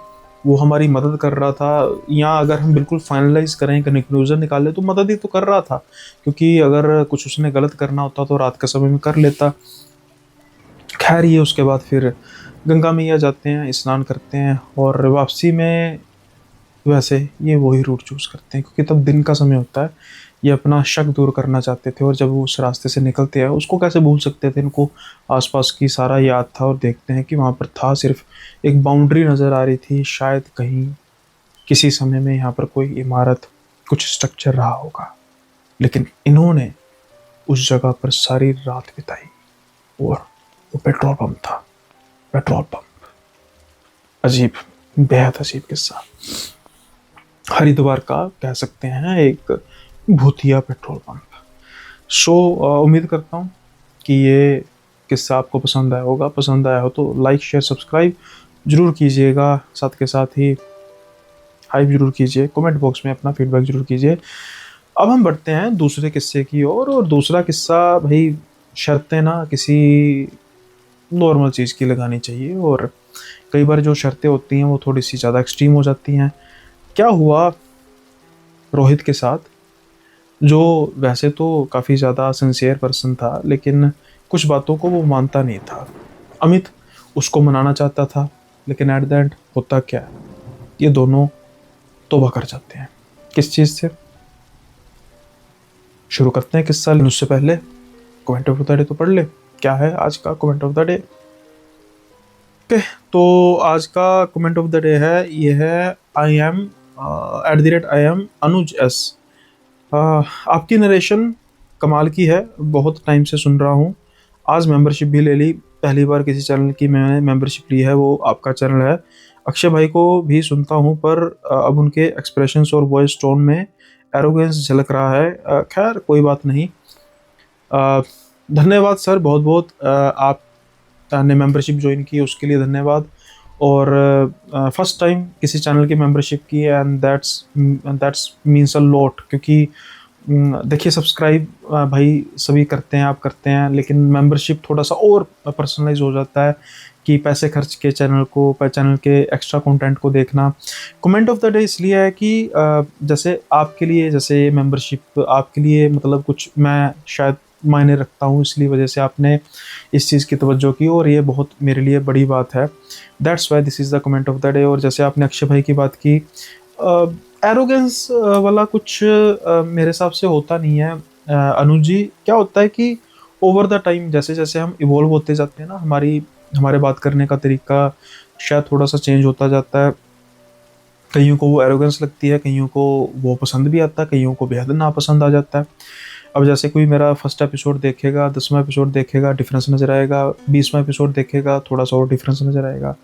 वो हमारी मदद कर रहा था, या अगर हम बिल्कुल फाइनलाइज करें, कंक्लूजन निकालें तो मदद ही तो कर रहा था, क्योंकि अगर कुछ उसने गलत करना होता तो रात के समय में कर लेता। खैर ये उसके बाद फिर गंगा मैया जाते हैं, स्नान करते हैं और वापसी में वैसे ये वही रूट चूज़ करते हैं, क्योंकि तब दिन का समय होता है। ये अपना शक दूर करना चाहते थे और जब वो उस रास्ते से निकलते हैं, उसको कैसे भूल सकते थे, इनको आसपास की सारा याद था। और देखते हैं कि वहाँ पर था सिर्फ एक बाउंड्री नज़र आ रही थी, शायद कहीं किसी समय में यहाँ पर कोई इमारत, कुछ स्ट्रक्चर रहा होगा। लेकिन इन्होंने उस जगह पर सारी रात बिताई और वो पेट्रोल पंप था, पेट्रोल पंप। अजीब, बेहद अजीब किस्सा। हरिद्वार का कह सकते हैं एक भूतिया पेट्रोल पंप। सो उम्मीद करता हूँ कि ये किस्सा आपको पसंद आया होगा। पसंद आया हो तो लाइक शेयर सब्सक्राइब ज़रूर कीजिएगा, साथ के साथ ही हाइप ज़रूर कीजिए, कमेंट बॉक्स में अपना फीडबैक ज़रूर कीजिए। अब हम बढ़ते हैं दूसरे किस्से की ओर। और दूसरा किस्सा, भाई शर्तें ना किसी नॉर्मल चीज़ की लगानी चाहिए, और कई बार जो शर्तें होती हैं वो थोड़ी सी ज़्यादा एक्सट्रीम हो जाती हैं। क्या हुआ रोहित के साथ, जो वैसे तो काफ़ी ज़्यादा सिंसियर पर्सन था, लेकिन कुछ बातों को वो मानता नहीं था। अमित उसको मनाना चाहता था, लेकिन एट द एंड होता क्या है, ये दोनों तौबा कर जाते हैं। किस चीज़ से? शुरू करते हैं किस्सा। लेकिन उससे पहले कमेंट ऑफ द डे तो पढ़ ले। क्या है आज का comment of the day? Okay, तो आज का कमेंट ऑफ द डे है, ये है @IM अनुज एस। आपकी नरेशन कमाल की है, बहुत टाइम से सुन रहा हूँ, आज मेंबरशिप भी ले ली। पहली बार किसी चैनल की मैंने मेंबरशिप ली है, वो आपका चैनल है। अक्षय भाई को भी सुनता हूँ, पर अब उनके एक्सप्रेशंस और वॉइस टोन में एरोगेंस झलक रहा है। खैर कोई बात नहीं। धन्यवाद सर, बहुत बहुत आपने मेंबरशिप ज्वाइन की उसके लिए धन्यवाद। और फर्स्ट टाइम किसी चैनल की मेंबरशिप की, and that's means a lot, क्योंकि देखिए सब्सक्राइब भाई सभी करते हैं, आप करते हैं, लेकिन मेंबरशिप थोड़ा सा और पर्सनलाइज हो जाता है कि पैसे खर्च के चैनल के एक्स्ट्रा कंटेंट को देखना। कमेंट ऑफ द डे इसलिए है कि जैसे आपके लिए, जैसे ये मेंबरशिप आपके लिए मतलब कुछ मैं शायद मायने रखता हूँ, इसलिए वजह से आपने इस चीज़ की तवज्जो की, और ये बहुत मेरे लिए बड़ी बात है। That's why this is the comment of the day. और जैसे आपने अक्षय भाई की बात की, एरोगेंस वाला कुछ मेरे हिसाब से होता नहीं है। अनुज जी, क्या होता है कि ओवर द टाइम जैसे जैसे हम इवॉल्व होते जाते हैं ना, हमारे बात करने का तरीका शायद थोड़ा सा चेंज होता जाता है। कईयों को वो एरोगेंस लगती है, कईयों को वो पसंद भी आता है, कईयों को बेहद नापसंद आ जाता है। अब जैसे कोई मेरा फर्स्ट एपिसोड देखेगा, 10वां एपिसोड देखेगा, डिफरेंस नज़र आएगा, 20वां एपिसोड देखेगा, थोड़ा सा और डिफरेंस नज़र आएगा,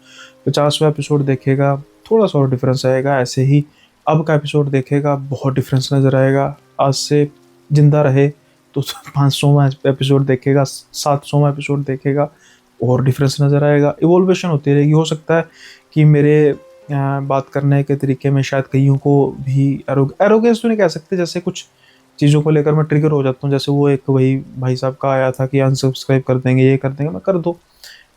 50वां एपिसोड देखेगा, थोड़ा सा और डिफरेंस आएगा। ऐसे ही अब का एपिसोड देखेगा, बहुत डिफरेंस नज़र आएगा। आज से जिंदा रहे तो 500वां एपिसोड देखेगा, 700वां एपिसोड देखेगा, और डिफरेंस नज़र आएगा। इवोल्वेशन होती रहेगी। हो सकता है कि मेरे बात करने के तरीके में शायद कईयों को भी एरोगेंस तो नहीं कह सकते, जैसे कुछ चीज़ों को लेकर मैं ट्रिगर हो जाता हूँ। जैसे वो एक वही भाई साहब का आया था कि अनसब्सक्राइब कर देंगे, ये कर देंगे, मैं कर दो।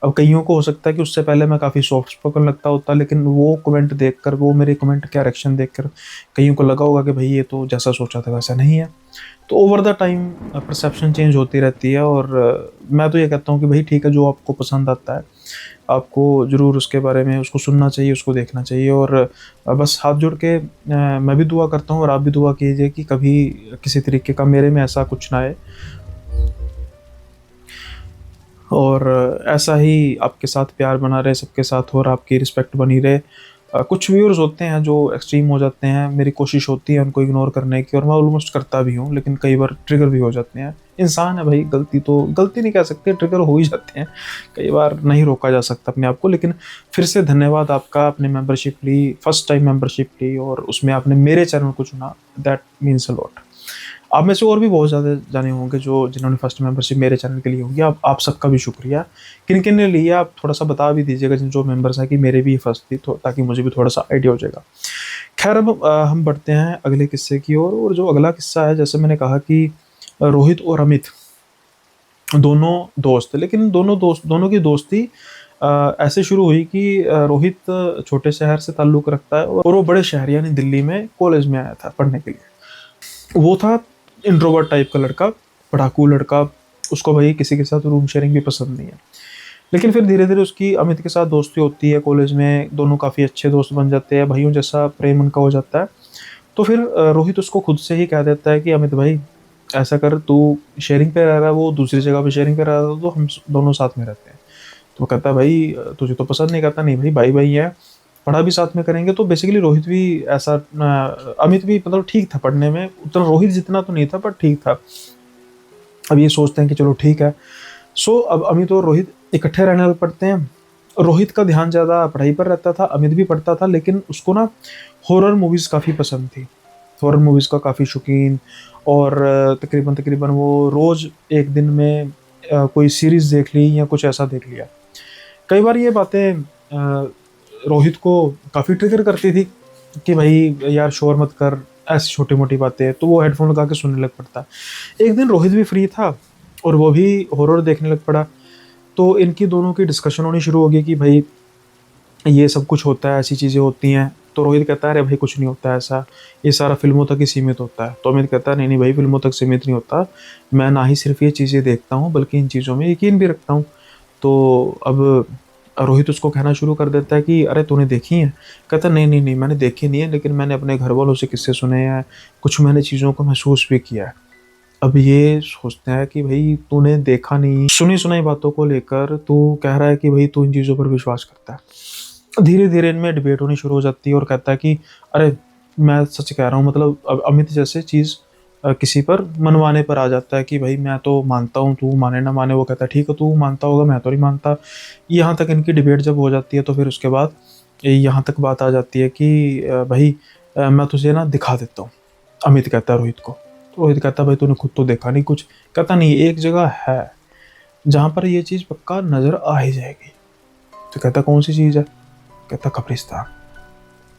अब कईयों को हो सकता है कि उससे पहले मैं काफ़ी सॉफ्ट स्पोकन लगता होता, लेकिन वो कमेंट देखकर, वो मेरे कमेंट के रिएक्शन देखकर कईयों को लगा होगा कि भाई ये तो जैसा सोचा था वैसा नहीं है। तो over the time perception change होती रहती है। और मैं तो ये कहता हूँ कि भाई ठीक है, जो आपको पसंद आता है आपको ज़रूर उसके बारे में उसको सुनना चाहिए, उसको देखना चाहिए। और बस हाथ जोड़ के मैं भी दुआ करता हूँ और आप भी दुआ कीजिए कि कभी किसी तरीके का मेरे में ऐसा कुछ ना आए, और ऐसा ही आपके साथ प्यार बना रहे सबके साथ, और आपकी रिस्पेक्ट बनी रहे। कुछ व्यूअर्स होते हैं जो एक्सट्रीम हो जाते हैं, मेरी कोशिश होती है उनको इग्नोर करने की, और मैं ऑलमोस्ट करता भी हूँ, लेकिन कई बार ट्रिगर भी हो जाते हैं। इंसान है भाई, गलती नहीं कह सकते, ट्रिगर हो ही जाते हैं कई बार, नहीं रोका जा सकता अपने आप को। लेकिन फिर से धन्यवाद आपका, आपने मेंबरशिप ली, फर्स्ट टाइम मेंबरशिप ली, और उसमें आपने मेरे चैनल को चुना, दैट मीन्स अ लॉट। आप में से और भी बहुत ज़्यादा जाने होंगे जो जिन्होंने फर्स्ट मेंबरशिप मेरे चैनल के लिए होगी। आप सबका भी शुक्रिया। किन किन ने लिया आप थोड़ा सा बता भी दीजिएगा, जिन जो मेंबर्स हैं, कि मेरे भी फर्स्ट थी, तो ताकि मुझे भी थोड़ा सा आइडिया हो जाएगा। खैर अब हम बढ़ते हैं अगले किस्से की ओर। और जो अगला किस्सा है, जैसे मैंने कहा कि रोहित और अमित दोनों दोस्त थे, लेकिन दोनों की दोस्ती ऐसे शुरू हुई कि रोहित छोटे शहर से ताल्लुक़ रखता है और वो बड़े शहर यानी दिल्ली में कॉलेज में आया था पढ़ने के लिए। वो था इंट्रोवर्ट टाइप का लड़का, पढ़ाकू लड़का, उसको भाई किसी के साथ रूम शेयरिंग भी पसंद नहीं है। लेकिन फिर धीरे धीरे उसकी अमित के साथ दोस्ती होती है कॉलेज में, दोनों काफ़ी अच्छे दोस्त बन जाते हैं, भाइयों जैसा प्रेम उनका हो जाता है। तो फिर रोहित उसको खुद से ही कह देता है कि अमित भाई ऐसा कर, तू शेयरिंग पे रह रहा है, वो दूसरी जगह पे शेयरिंग पे रह रहा था, तो हम दोनों साथ में रहते हैं। तो कहता है भाई तुझे तो पसंद नहीं। कहता नहीं भाई, भाई भाई है, पढ़ा भी साथ में करेंगे। तो बेसिकली रोहित भी ऐसा, अमित भी मतलब ठीक था पढ़ने में, उतना रोहित जितना तो नहीं था पर ठीक था। अब ये सोचते हैं कि चलो ठीक है। सो अब अमित और रोहित इकट्ठे रहने लग पड़ते हैं। रोहित का ध्यान ज़्यादा पढ़ाई पर रहता था, अमित भी पढ़ता था, लेकिन उसको ना हॉरर मूवीज़ काफ़ी पसंद थी, हॉरर मूवीज़ का काफ़ी शौकीन। और तकरीबन तकरीबन वो रोज़ एक दिन में कोई सीरीज़ देख ली या कुछ ऐसा देख लिया। कई बार ये बातें रोहित को काफ़ी ट्रिगर करती थी कि भाई यार शोर मत कर, ऐसी छोटी मोटी बातें। तो वो हेडफोन लगा के सुनने लग पड़ता। एक दिन रोहित भी फ्री था और वो भी हॉरर देखने लग पड़ा। तो इनकी दोनों की डिस्कशन होनी शुरू हो गई कि भाई ये सब कुछ होता है, ऐसी चीज़ें होती हैं। तो रोहित कहता है अरे भाई कुछ नहीं होता ऐसा, ये सारा फिल्मों तक ही सीमित होता है। तो अमित कहता है नहीं नहीं भाई, फिल्मों तक सीमित नहीं होता, मैं ना ही सिर्फ ये चीज़ें देखता हूँ बल्कि इन चीज़ों में यकीन भी रखता हूँ। तो अब रोहित उसको कहना शुरू कर देता है कि अरे तूने देखी है? कहता नहीं नहीं नहीं, मैंने देखी नहीं है, लेकिन मैंने अपने घर वालों से किस्से सुने हैं, कुछ मैंने चीज़ों को महसूस भी किया है। अब ये सोचते हैं कि भाई तूने देखा नहीं, सुनी सुनाई बातों को लेकर तू कह रहा है कि भाई तू इन चीज़ों पर विश्वास करता है। धीरे धीरे इनमें डिबेट होनी शुरू हो जाती है और कहता है कि अरे मैं सच कह रहा हूँ। मतलब अब अमित जैसे चीज़ किसी पर मनवाने पर आ जाता है कि भाई मैं तो मानता हूँ, तू माने ना माने। वो कहता है ठीक है, तू मानता होगा, मैं तो नहीं मानता। यहाँ तक इनकी डिबेट जब हो जाती है तो फिर उसके बाद यहाँ तक बात आ जाती है कि भाई मैं तुझे ना दिखा देता हूँ, अमित कहता है रोहित को। तो रोहित कहता है भाई तूने खुद तो देखा नहीं कुछ। कहता नहीं, एक जगह है जहाँ पर ये चीज़ पक्का नज़र आ ही जाएगी। तो कहता कौन सी चीज़ है? कहता कब्रिस्तान।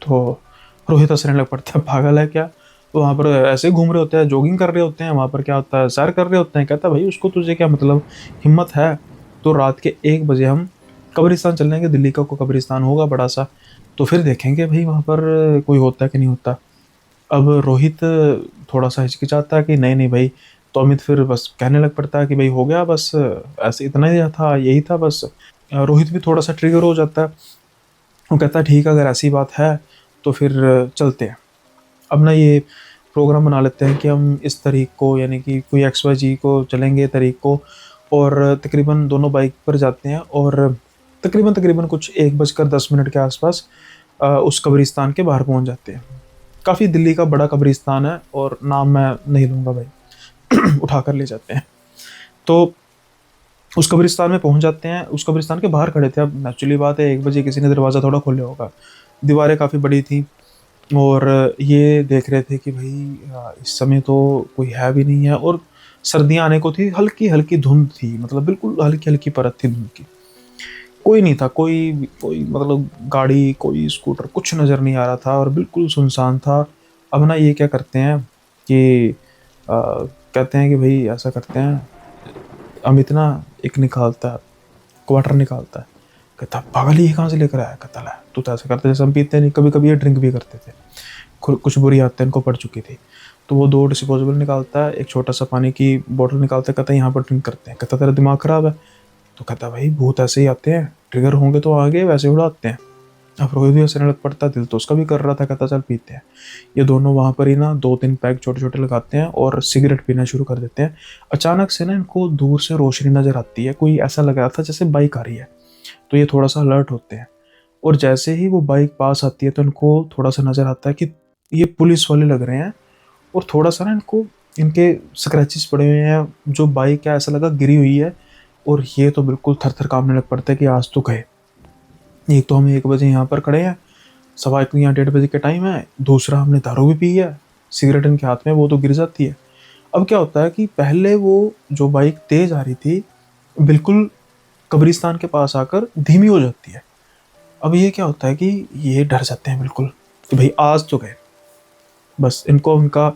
तो रोहित हंसने लग पड़ता है, पागल है क्या? तो वहाँ पर ऐसे घूम रहे होते हैं, जॉगिंग कर रहे होते हैं, वहाँ पर क्या होता है, सैर कर रहे होते हैं। कहता भाई उसको तुझे क्या मतलब, हिम्मत है तो रात के 1 बजे हम कब्रिस्तान चल जाएंगे, दिल्ली का कोई कब्रिस्तान होगा बड़ा सा, तो फिर देखेंगे भाई वहाँ पर कोई होता है कि नहीं होता। अब रोहित थोड़ा सा हिचकिचाता है कि नहीं नहीं भाई। तो अमित फिर बस कहने लग पड़ता है कि भाई हो गया बस, ऐसे इतना ही था, यही था बस। रोहित भी थोड़ा सा ट्रिगर हो जाता है। वो कहता है ठीक है, अगर ऐसी बात है तो फिर चलते हैं। अब ना ये प्रोग्राम बना लेते हैं कि हम इस तारीख को, यानी कि कोई XYZ को चलेंगे तारीख को, और तकरीबन दोनों बाइक पर जाते हैं और तकरीबन तकरीबन कुछ 1:10 के आसपास उस कब्रिस्तान के बाहर पहुंच जाते हैं। काफ़ी दिल्ली का बड़ा कब्रिस्तान है और नाम मैं नहीं लूँगा भाई, उठा कर ले जाते हैं। तो उस कब्रिस्तान में पहुंच जाते हैं। उस कब्रिस्तान के बाहर खड़े थे। अब नेचुरली बात है, 1 बजे किसी ने दरवाज़ा थोड़ा खोला होगा। दीवारें काफ़ी बड़ी थी और ये देख रहे थे कि भाई इस समय तो कोई है भी नहीं है, और सर्दियाँ आने को थी। हल्की हल्की धुंध थी, मतलब बिल्कुल हल्की हल्की परत थी धुंध की। कोई नहीं था, कोई कोई मतलब गाड़ी, कोई स्कूटर, कुछ नज़र नहीं आ रहा था और बिल्कुल सुनसान था। अब ना ये क्या करते हैं कि कहते हैं कि भाई ऐसा करते हैं, अमित ना एक निकालता है, क्वार्टर निकालता है। कहता पागल ही कहाँ से लेकर आया। कहता ला तू तो ऐसा करते जैसे हम पीते नहीं, कभी कभी ये ड्रिंक भी करते थे, कुछ बुरी आदतें इनको पड़ चुकी थी। तो वो 2 डिस्पोजेबल निकालता है, एक छोटा सा पानी की बोतल निकालता है। कहता है यहाँ पर ड्रिंक करते हैं। कहता तेरा दिमाग खराब है। तो कहता भाई भूत ऐसे ही आते हैं, ट्रिगर होंगे तो आगे वैसे उड़ाते हैं। अब रोहित भी हंसने लग पड़ता, दिल तो उसका भी कर रहा था। कहता चल पीते हैं। ये दोनों वहां पर ही ना 2-3 पैक छोटे छोटे लगाते हैं और सिगरेट पीना शुरू कर देते हैं। अचानक से ना इनको दूर से रोशनी नजर आती है, कोई ऐसा लग रहा था जैसे बाइक आ रही है। तो ये थोड़ा सा अलर्ट होते हैं, और जैसे ही वो बाइक पास आती है तो इनको थोड़ा सा नजर आता है कि ये पुलिस वाले लग रहे हैं। और थोड़ा सा ना इनको इनके स्क्रैचेस पड़े हुए हैं, जो बाइक है ऐसा लगा गिरी हुई है। और ये तो बिल्कुल थर थर कांपने लग पड़ता है कि आज तो गए। एक तो हम 1 बजे यहाँ पर खड़े हैं, सवा एक यहाँ 1:30 के टाइम है। दूसरा हमने दारू भी पी है, सिगरेट इनके हाथ में, वो तो गिर जाती है। अब क्या होता है कि पहले वो जो बाइक तेज आ रही थी बिल्कुल कब्रिस्तान के पास आकर धीमी हो जाती है। अब ये क्या होता है कि ये डर जाते हैं बिल्कुल कि भाई आज तो गए। बस इनको उनका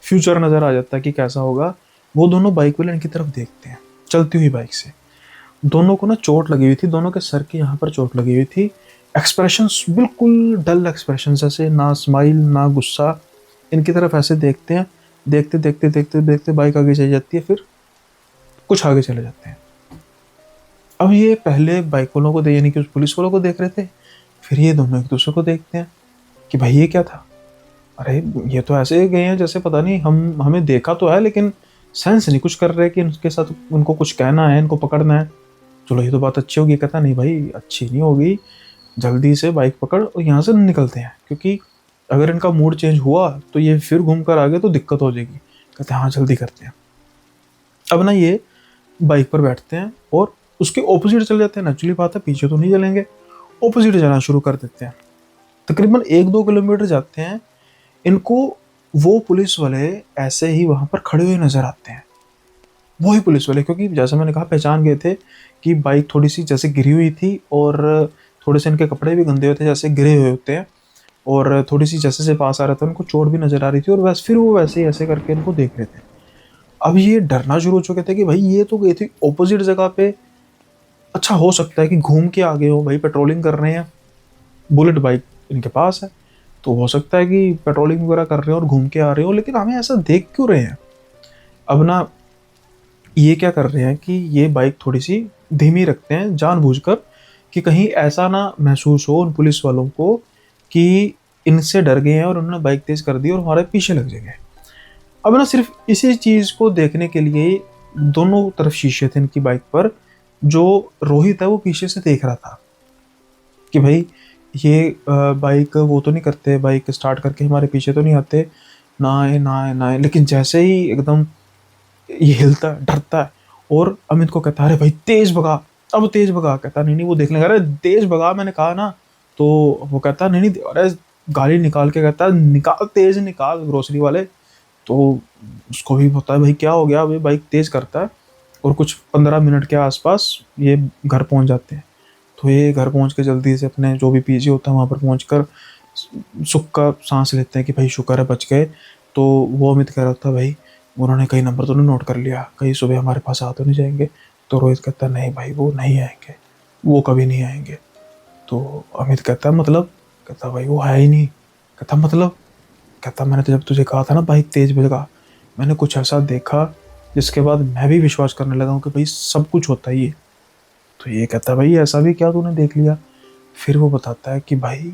फ्यूचर नज़र आ जाता है कि कैसा होगा। वो दोनों बाइक वाले इनकी तरफ देखते हैं चलती हुई बाइक से। दोनों को ना चोट लगी हुई थी, दोनों के सर के यहाँ पर चोट लगी हुई थी। एक्सप्रेशंस बिल्कुल डल एक्सप्रेशंस, ऐसे ना स्माइल ना गुस्सा। इनकी तरफ ऐसे देखते हैं, देखते देखते देखते देखते बाइक आगे चली जाती है, फिर कुछ आगे चले जाते हैं। अब ये पहले बाइक वालों को यानी कि उस पुलिस वालों को देख रहे थे, फिर ये दोनों एक दूसरे को देखते हैं कि भाई ये क्या था। अरे ये तो ऐसे गए हैं जैसे पता नहीं हमें देखा तो है, लेकिन सेंस नहीं कुछ कर रहे कि उनके साथ उनको कुछ कहना है, इनको पकड़ना है। चलो ये तो बात अच्छी होगी। कहता नहीं भाई अच्छी नहीं होगी, जल्दी से बाइक पकड़ और यहाँ से निकलते हैं, क्योंकि अगर इनका मूड चेंज हुआ तो ये फिर घूम कर आगे तो दिक्कत हो जाएगी। कहते हैं हाँ जल्दी करते हैं। अब ना ये बाइक पर बैठते हैं और उसके ऑपोजिट चले जाते हैं। नेचुरली बात है, पीछे तो नहीं चलेंगे, ऑपोजिट जाना शुरू कर देते हैं। तकरीबन 1-2 किलोमीटर जाते हैं, इनको वो पुलिस वाले ऐसे ही वहां पर खड़े हुए नजर आते हैं। वही पुलिस वाले, क्योंकि जैसे मैंने कहा पहचान गए थे कि बाइक थोड़ी सी जैसे गिरी हुई थी और थोड़े से इनके कपड़े भी गंदे होते जैसे गिरे हुए होते हैं, और थोड़ी सी जैसे से पास आ रहा था उनको चोट भी नजर आ रही थी, और वैसे फिर वो वैसे ही ऐसे करके इनको देख रहे थे। अब ये डरना शुरू हो चुके थे कि भाई ये तो गई थी ऑपोजिट जगह पे। अच्छा हो सकता है कि घूम के आ गए हो, भाई पेट्रोलिंग कर रहे हैं, बुलेट बाइक इनके पास है, तो हो सकता है कि पेट्रोलिंग वगैरह कर रहे हो और घूम के आ रहे हो, लेकिन हमें ऐसा देख क्यों रहे हैं। अब ना ये क्या कर रहे हैं कि ये बाइक थोड़ी सी धीमी रखते हैं जानबूझकर, कि कहीं ऐसा ना महसूस हो उन पुलिस वालों को कि इनसे डर गए हैं और उन्होंने बाइक तेज कर दी और हमारे पीछे लग जाएंगे। अब ना सिर्फ इसी चीज़ को देखने के लिए दोनों तरफ शीशे थे इनकी बाइक पर। जो रोहित है वो पीछे से देख रहा था कि भाई ये बाइक वो तो नहीं करते, बाइक स्टार्ट करके हमारे पीछे तो नहीं आते, ना आए ना आए ना आए। लेकिन जैसे ही एकदम ये हिलता है, डरता है, और अमित को कहता है अरे भाई तेज भगा, अब तेज भगा। कहता नहीं नहीं वो देख लेंगे। अरे तेज भगा मैंने कहा ना। तो वो कहता नहीं नहीं, अरे गाड़ी निकाल के कहता है निकाल तेज निकाल ग्रोसरी वाले। तो उसको भी पता है भाई क्या हो गया, भाई बाइक तेज करता है। और कुछ 15 मिनट के आसपास ये घर पहुंच जाते हैं। तो ये घर पहुंच के जल्दी से अपने जो भी पीजी होता है वहाँ पर पहुँच कर सुख का सांस लेते हैं कि भाई शुक्र है बच गए। तो वो अमित कह रहा था भाई उन्होंने कई नंबर तो नहीं नोट कर लिया, कहीं सुबह हमारे पास आ तो नहीं जाएंगे। तो रोहित कहता नहीं भाई वो नहीं आएंगे, वो कभी नहीं आएंगे। तो अमित कहता मतलब, कहता भाई वो है ही नहीं। कहता मतलब, कहता मैंने तो जब तुझे कहा था ना बाइक तेज भगा, मैंने कुछ ऐसा देखा जिसके बाद मैं भी विश्वास करने लगा हूँ कि भाई सब कुछ होता ही है। तो ये कहता भाई ऐसा भी क्या तूने देख लिया। फिर वो बताता है कि भाई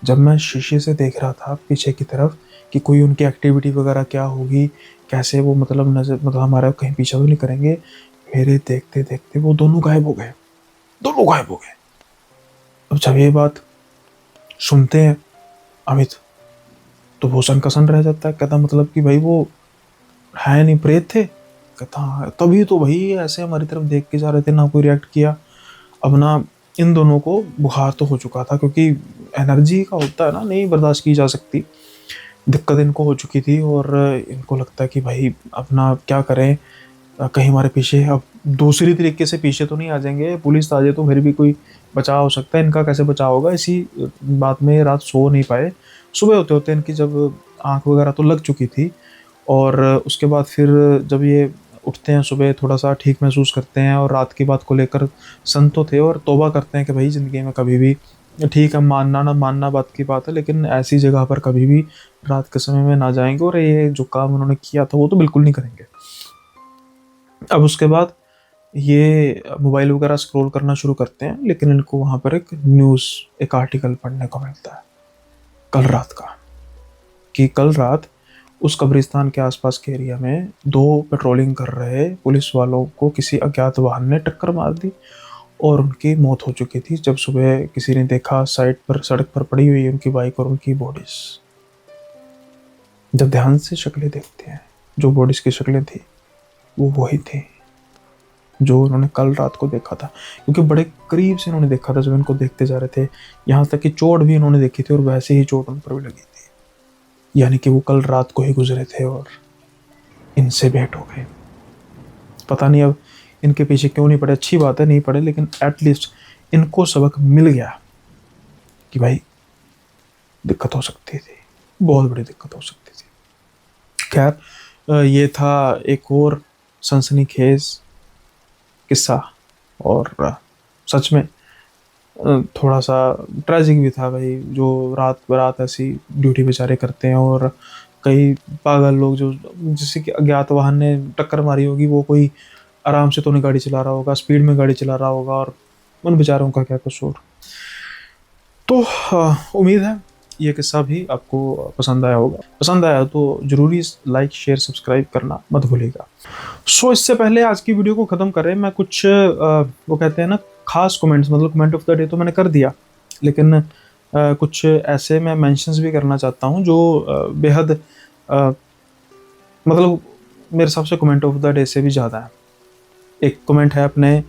जब मैं शीशे से देख रहा था पीछे की तरफ कि कोई उनकी एक्टिविटी वगैरह क्या होगी, कैसे वो मतलब नजर मतलब हमारा कहीं पीछा तो नहीं करेंगे, मेरे देखते देखते वो दोनों गायब हो गए, दोनों गायब हो गए। अब जब ये बात सुनते हैं अमित तो वो सन का सन रह जाता है। कहता मतलब कि भाई वो है नहीं, प्रेत थे? कहता हाँ। तभी तो भाई ऐसे हमारी तरफ देख के जा रहे थे, ना कोई रिएक्ट किया। अब ना इन दोनों को बुखार तो हो चुका था, क्योंकि एनर्जी का होता है ना, नहीं बर्दाश्त की जा सकती। दिक्कत इनको हो चुकी थी और इनको लगता है कि भाई अपना क्या करें, कहीं हमारे पीछे अब दूसरी तरीके से पीछे तो नहीं आ जाएंगे, पुलिस आ जाए तो फिर भी कोई बचाव हो सकता है, इनका कैसे बचाव होगा। इसी बात में रात सो नहीं पाए। सुबह होते होते इनकी जब आँख वगैरह तो लग चुकी थी, और उसके बाद फिर जब ये उठते हैं सुबह, थोड़ा सा ठीक महसूस करते हैं और रात की बात को लेकर संत तो थे और तौबा करते हैं कि भाई ज़िंदगी में कभी भी, ठीक है मानना ना मानना बात की बात है, लेकिन ऐसी जगह पर कभी भी रात के समय में ना जाएंगे, और ये जो काम उन्होंने किया था वो तो बिल्कुल नहीं करेंगे। अब उसके बाद ये मोबाइल वगैरह स्क्रॉल करना शुरू करते हैं, लेकिन इनको वहाँ पर एक न्यूज़, एक आर्टिकल पढ़ने को मिलता है कल रात का, कि कल रात उस कब्रिस्तान के आसपास के एरिया में 2 पेट्रोलिंग कर रहे पुलिस वालों को किसी अज्ञात वाहन ने टक्कर मार दी और उनकी मौत हो चुकी थी। जब सुबह किसी ने देखा साइड पर, सड़क पर पड़ी हुई उनकी बाइक और उनकी बॉडीज। जब ध्यान से शक्लें देखते हैं, जो बॉडीज की शक्लें थी वो वही थी जो उन्होंने कल रात को देखा था, क्योंकि बड़े करीब से उन्होंने देखा था जब इनको देखते जा रहे थे। यहाँ तक कि चोट भी उन्होंने देखी थी और वैसे ही चोट उन पर भी लगी थी, यानी कि वो कल रात को ही गुजरे थे और इनसे भेंट हो गए। पता नहीं अब इनके पीछे क्यों नहीं पड़े, अच्छी बात है नहीं पड़े, लेकिन एटलीस्ट इनको सबक मिल गया कि भाई दिक्कत हो सकती थी, बहुत बड़ी दिक्कत हो सकती थी। खैर ये था एक और सनसनीखेज किस्सा, और सच में थोड़ा सा ट्रेजिक भी था भाई, जो रात बरात ऐसी ड्यूटी बेचारे करते हैं, और कई पागल लोग जो, जिससे कि अज्ञात वाहन ने टक्कर मारी होगी, वो कोई आराम से तो नहीं गाड़ी चला रहा होगा, स्पीड में गाड़ी चला रहा होगा, और उन बेचारों का क्या कसूर। तो उम्मीद है ये किस्सा भी आपको पसंद आया होगा। पसंद आया तो ज़रूरी लाइक शेयर सब्सक्राइब करना मत भूलिएगा। सो इससे पहले आज की वीडियो को ख़त्म करें, मैं कुछ वो कहते हैं ना खास कमेंट्स, मतलब कमेंट ऑफ द डे तो मैंने कर दिया, लेकिन कुछ ऐसे मैं मेंशंस भी करना चाहता हूँ जो बेहद मतलब मेरे हिसाब से कमेंट ऑफ द डे से भी ज़्यादा है। एक कमेंट है अपने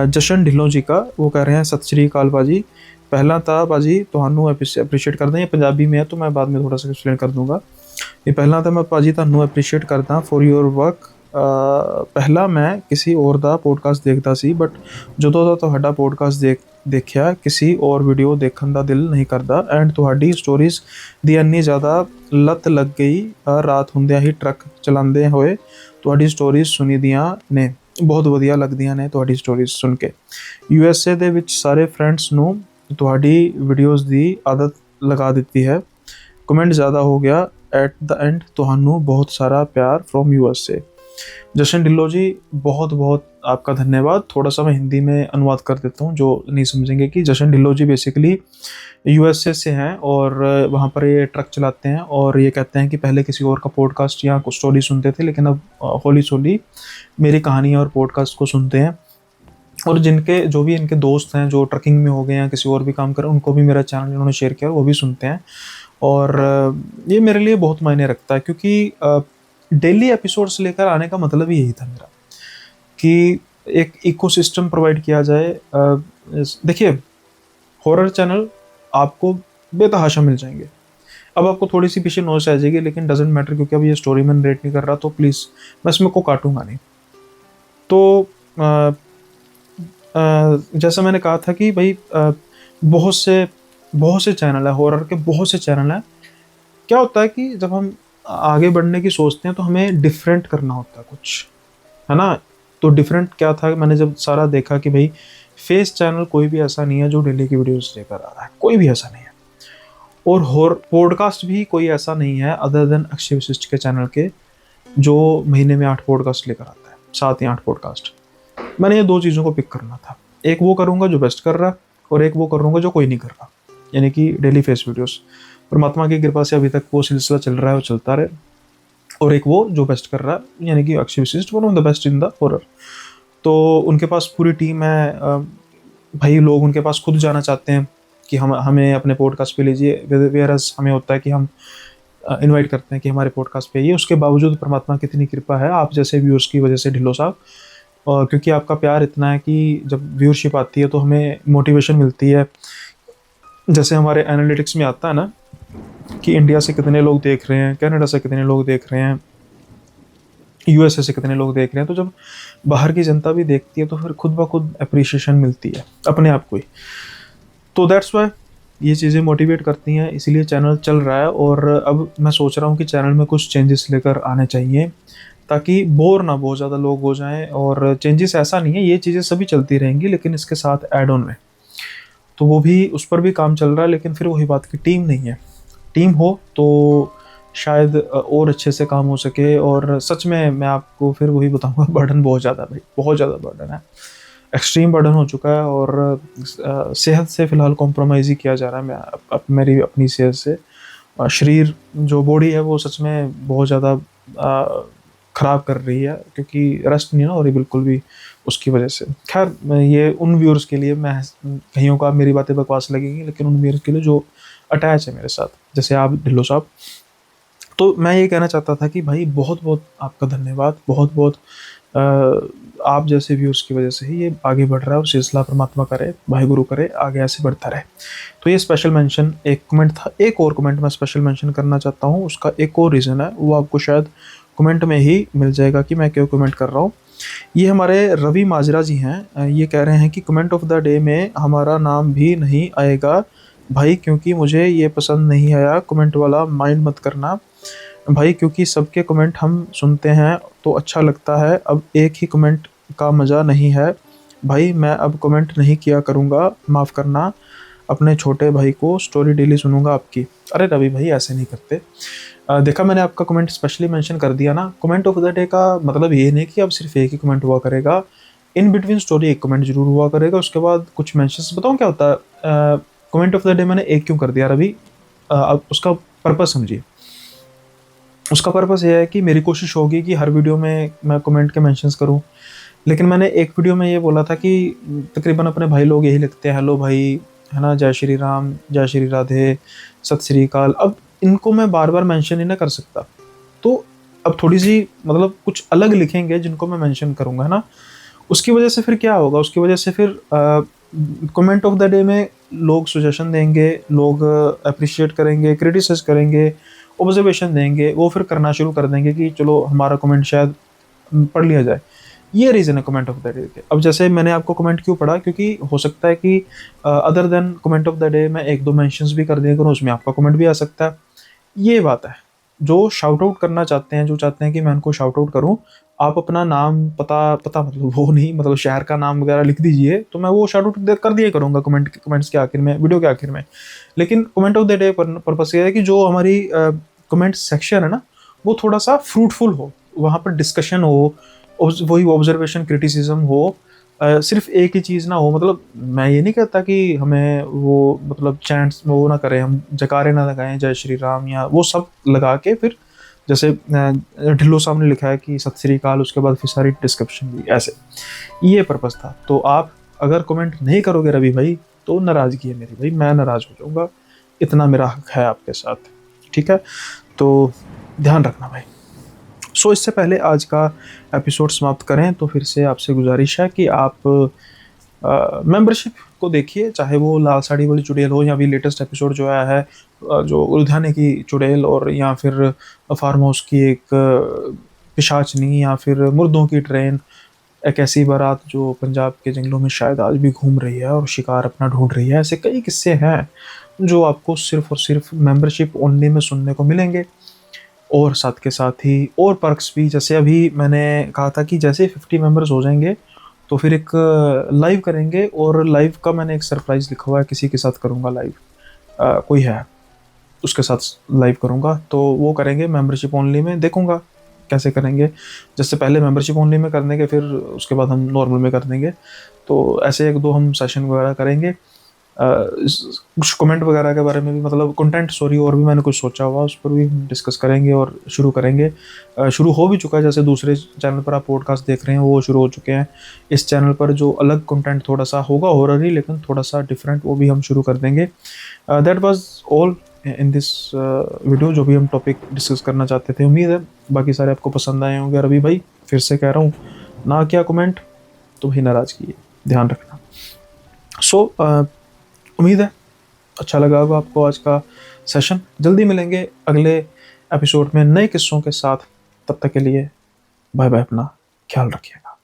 जशन ढिल्लों जी का, वो कह रहे हैं सत श्री अकाल भाजी, पहला था भाजी ਤੁਹਾਨੂੰ अप्रीशिएट करदा, ये पंजाबी में है तो मैं बाद में थोड़ा सा एक्सप्लेन कर दूंगा। ये पहला ਤਾਂ मैं ਭਾਜੀ ਤੁਹਾਨੂੰ अप्रीशिएट करदा फॉर योर वर्क। ਪਹਿਲਾਂ ਮੈਂ ਕਿਸੇ ਹੋਰ ਦਾ ਪੋਡਕਾਸਟ ਦੇਖਦਾ ਸੀ, ਬਟ ਜਦੋਂ ਦਾ ਤੁਹਾਡਾ ਪੋਡਕਾਸਟ ਦੇਖਿਆ ਕਿਸੇ ਹੋਰ ਵੀਡੀਓ ਦੇਖਣ ਦਾ ਦਿਲ ਨਹੀਂ ਕਰਦਾ, ਐਂਡ ਤੁਹਾਡੀ ਸਟੋਰੀਜ਼ ਦੀ ਇੰਨੀ ਜ਼ਿਆਦਾ ਲੱਤ ਲੱਗ ਗਈ, ਰਾਤ ਹੁੰਦਿਆਂ ਹੀ ਟਰੱਕ ਚਲਾਉਂਦੇ ਹੋਏ ਤੁਹਾਡੀ ਸਟੋਰੀਜ਼ ਸੁਣੀ ਦੀਆਂ ਨੇ, ਬਹੁਤ ਵਧੀਆ ਲੱਗਦੀਆਂ ਨੇ ਤੁਹਾਡੀ ਸਟੋਰੀਜ਼ ਸੁਣ ਕੇ। USA ਦੇ ਵਿੱਚ ਸਾਰੇ ਫਰੈਂਡਸ ਨੂੰ ਤੁਹਾਡੀ ਵੀਡੀਓਜ਼ ਦੀ ਆਦਤ ਲਗਾ ਦਿੱਤੀ ਹੈ। ਕਮੈਂਟ ज़्यादा हो गया एट द एंड, ਤੁਹਾਨੂੰ बहुत सारा प्यार फ्रॉम USA। जशन ढिल्लों जी बहुत बहुत आपका धन्यवाद। थोड़ा सा मैं हिंदी में अनुवाद कर देता हूँ जो नहीं समझेंगे, कि जशन ढिल्लों जी बेसिकली USA से हैं और वहाँ पर ये ट्रक चलाते हैं, और ये कहते हैं कि पहले किसी और का पॉडकास्ट या कुछ स्टोरी सुनते थे, लेकिन अब होली सोली मेरी कहानी और पॉडकास्ट को सुनते हैं। और जिनके जो भी इनके दोस्त हैं जो ट्रकिंग में हो गए या किसी और भी काम करें, उनको भी मेरा चैनल इन्होंने शेयर किया, वो भी सुनते हैं। और ये मेरे लिए बहुत मायने रखता है, क्योंकि डेली एपिसोड्स लेकर आने का मतलब ही यही था मेरा, कि एक इकोसिस्टम प्रोवाइड किया जाए। देखिए हॉरर चैनल आपको बेतहाशा मिल जाएंगे, अब आपको थोड़ी सी पीछे नॉइस आ जाएगी, लेकिन डजेंट मैटर, क्योंकि अब ये स्टोरी मैं नरेट नहीं कर रहा, तो प्लीज़ मैं इसमें को काटूंगा नहीं। तो जैसा मैंने कहा था कि भाई बहुत से चैनल है हॉरर के, बहुत से चैनल हैं। क्या होता है कि जब हम आगे बढ़ने की सोचते हैं तो हमें डिफरेंट करना होता है कुछ, है ना। तो डिफरेंट क्या था, मैंने जब सारा देखा कि भाई फेस चैनल कोई भी ऐसा नहीं है जो डेली की वीडियोस लेकर आ रहा है, कोई भी ऐसा नहीं है। और पॉडकास्ट भी कोई ऐसा नहीं है अदर देन अक्षय वशिष्ठ के चैनल के, जो महीने में 8 पॉडकास्ट लेकर आता है, 7 या 8 पॉडकास्ट। मैंने ये 2 चीज़ों को पिक करना था, एक वो करूँगा जो बेस्ट कर रहा, और एक वो करूँगा जो कोई नहीं कर रहा, यानी कि डेली फेस वीडियोस। परमात्मा की कृपा से अभी तक वो सिलसिला चल रहा है, वो चलता रहे। और एक वो जो बेस्ट कर रहा है, यानी कि Akshay Vashishtha, one of the best in the horror. तो उनके पास पूरी टीम है भाई, लोग उनके पास खुद जाना चाहते हैं कि हमें अपने पॉडकास्ट पे लीजिए, वेयरएस हमें होता है कि हम इनवाइट करते हैं कि हमारे पॉडकास्ट पे आइए। उसके बावजूद परमात्मा की इतनी कृपा है आप जैसे व्यूअर्स की वजह से ढिल्लो साहब, और क्योंकि आपका प्यार इतना है कि जब व्यूअरशिप आती है तो हमें मोटिवेशन मिलती है। जैसे हमारे एनालिटिक्स में आता है ना कि इंडिया से कितने लोग देख रहे हैं, कनाडा से कितने लोग देख रहे हैं, यूएसए से कितने लोग देख रहे हैं, तो जब बाहर की जनता भी देखती है तो फिर खुद ब खुद अप्रिशिएशन मिलती है अपने आप को ही। तो दैट्स वाई ये चीज़ें मोटिवेट करती हैं, इसीलिए चैनल चल रहा है। और अब मैं सोच रहा हूँ कि चैनल में कुछ चेंजेस लेकर आने चाहिए ताकि बोर ना बहुत ज़्यादा लोग हो जाएं। और चेंजेस ऐसा नहीं है, ये चीज़ें सभी चलती रहेंगी लेकिन इसके साथ ऐड ऑन में, तो वो भी उस पर भी काम चल रहा है। लेकिन फिर वही बात की टीम नहीं है, टीम हो तो शायद और अच्छे से काम हो सके। और सच में मैं आपको फिर वही बताऊंगा, बर्डन बहुत ज़्यादा भाई, बहुत ज़्यादा बर्डन है, एक्सट्रीम बर्डन हो चुका है। और सेहत से फ़िलहाल कॉम्प्रोमाइज़ ही किया जा रहा है, मेरी अपनी सेहत से। शरीर जो बॉडी है वो सच में बहुत ज़्यादा ख़राब कर रही है, क्योंकि रेस्ट नहीं ना हो रही बिल्कुल भी उसकी वजह से। खैर ये उन व्यूअर्स के लिए, मैं कहीं का मेरी बातें बकवास लगेंगी, लेकिन उन व्यूअर्स के लिए जो अटैच है मेरे साथ, जैसे आप ढिल्लो साहब। तो मैं ये कहना चाहता था कि भाई बहुत बहुत आपका धन्यवाद, बहुत बहुत आप जैसे व्यूअर्स की वजह से ही ये आगे बढ़ रहा है, और सिलसिला परमात्मा करे, भाई गुरु करे, आगे ऐसे बढ़ता रहे। तो ये स्पेशल मेंशन एक कमेंट था। एक और कमेंट मैं स्पेशल मेंशन करना चाहता हूँ, उसका एक और रीज़न है, वो आपको शायद कमेंट में ही मिल जाएगा कि मैं क्यों कमेंट कर रहा हूँ। ये हमारे रवि माजरा जी हैं, ये कह रहे हैं कि कमेंट ऑफ द डे में हमारा नाम भी नहीं आएगा भाई, क्योंकि मुझे ये पसंद नहीं आया कमेंट वाला, माइंड मत करना भाई, क्योंकि सबके कमेंट हम सुनते हैं तो अच्छा लगता है। अब एक ही कमेंट का मज़ा नहीं है भाई, मैं अब कमेंट नहीं किया करूँगा, माफ़ करना, अपने छोटे भाई को स्टोरी डेली सुनूंगा आपकी। अरे रवि भाई ऐसे नहीं करते। देखा मैंने आपका कमेंट स्पेशली मेंशन कर दिया ना। कमेंट ऑफ द डे का मतलब ये नहीं कि अब सिर्फ एक ही कमेंट हुआ करेगा, इन बिटवीन स्टोरी एक कमेंट जरूर हुआ करेगा, उसके बाद कुछ मेंशंस। बताऊँ क्या होता है कमेंट ऑफ द डे मैंने एक क्यों कर दिया रवि, अब उसका पर्पस समझिए। उसका पर्पस ये है कि मेरी कोशिश होगी कि हर वीडियो में मैं कमेंट के मेंशंस करूं, लेकिन मैंने एक वीडियो में ये बोला था कि तकरीबन अपने भाई लोग यही लिखते हैं, हेलो भाई, है ना, जय श्री राम, जय श्री राधे, सत श्री अकाल। अब इनको मैं बार बार मेंशन ही ना कर सकता, तो अब थोड़ी सी मतलब कुछ अलग लिखेंगे जिनको मैं मेंशन करूंगा, है ना। उसकी वजह से फिर क्या होगा, उसकी वजह से फिर कमेंट ऑफ द डे में लोग सजेशन देंगे, लोग अप्रिशिएट करेंगे, क्रिटिसाइज करेंगे, ऑब्जर्वेशन देंगे, वो फिर करना शुरू कर देंगे कि चलो हमारा कमेंट शायद पढ़ लिया जाए। ये रीज़न है कमेंट ऑफ द डे के। अब जैसे मैंने आपको कमेंट क्यों पढ़ा, क्योंकि हो सकता है कि other than comment of the day मैं एक दो मेंशंस भी कर दिया करूँ, उसमें आपका कमेंट भी आ सकता है। ये बात है, जो शाउट आउट करना चाहते हैं, जो चाहते हैं कि मैं उनको शाउट आउट करूँ, आप अपना नाम पता मतलब वो नहीं, मतलब शहर का नाम वगैरह लिख दीजिए, तो मैं वो शाउट आउट कर दिया करूँगा कमेंट्स के आखिर में, वीडियो के आखिर में। लेकिन comment of the day purpose ये है कि जो हमारी कमेंट सेक्शन है ना, वो थोड़ा सा फ्रूटफुल हो, वहाँ पर डिस्कशन हो, वही ऑब्जर्वेशन क्रिटिसिज्म हो, सिर्फ एक ही चीज़ ना हो। मतलब मैं ये नहीं कहता कि हमें वो मतलब चैंट्स वो ना करें, हम जकारे ना लगाएं जय श्री राम या वो सब लगा के, फिर जैसे ढिल्लो साहब ने लिखा है कि सत श्री अकाल, उसके बाद फिर सारी डिस्क्रिप्शन भी ऐसे, ये पर्पस था। तो आप अगर कमेंट नहीं करोगे रवि भाई तो नाराज़गी है मेरी भाई, मैं नाराज़ हो जाऊँगा, इतना मेरा हक है आपके साथ, ठीक है। तो ध्यान रखना भाई। सो इससे पहले आज का एपिसोड समाप्त करें तो फिर से आपसे गुजारिश है कि आप मेंबरशिप को देखिए, चाहे वो लाल साड़ी वाली चुड़ैल हो, या अभी लेटेस्ट एपिसोड जो आया है जो लुधियाने की चुड़ैल, और या फिर फार्म हाउस की एक पिशाचनी, या फिर मुर्दों की ट्रेन, एक ऐसी बारात जो पंजाब के जंगलों में शायद आज भी घूम रही है और शिकार अपना ढूंढ रही है। ऐसे कई किस्से हैं जो आपको सिर्फ और सिर्फ मेंबरशिप ओनली में सुनने को मिलेंगे। और साथ के साथ ही और पर्क्स भी, जैसे अभी मैंने कहा था कि जैसे 50 मेंबर्स हो जाएंगे तो फिर एक लाइव करेंगे, और लाइव का मैंने एक सरप्राइज़ लिखा हुआ है, किसी के साथ करूँगा लाइव, कोई है उसके साथ लाइव करूँगा, तो वो करेंगे मेंबरशिप ओनली में। देखूँगा कैसे करेंगे, जैसे पहले मेंबरशिप ओनली में कर देंगे, फिर उसके बाद हम नॉर्मल में कर देंगे। तो ऐसे एक दो हम सेशन वगैरह करेंगे। कुछ कमेंट वगैरह के बारे में भी, मतलब कंटेंट सॉरी, और भी मैंने कुछ सोचा हुआ, उस पर भी डिस्कस करेंगे और शुरू करेंगे। शुरू हो भी चुका है, जैसे दूसरे चैनल पर आप पॉडकास्ट देख रहे हैं वो शुरू हो चुके हैं। इस चैनल पर जो अलग कंटेंट थोड़ा सा होगा हॉरर ही, लेकिन थोड़ा सा डिफरेंट, वो भी हम शुरू कर देंगे। That was all in this video, जो भी हम टॉपिक डिस्कस करना चाहते थे। उम्मीद है बाकी सारे आपको पसंद आए होंगे। और अभी भाई फिर से कह रहा हूँ, ना किया कमेंट तो भाई नाराज़गी है, ध्यान रखना। सो उम्मीद है अच्छा लगा होगा आपको आज का सेशन। जल्दी मिलेंगे अगले एपिसोड में नए किस्सों के साथ। तब तक के लिए बाय बाय, अपना ख्याल रखिएगा।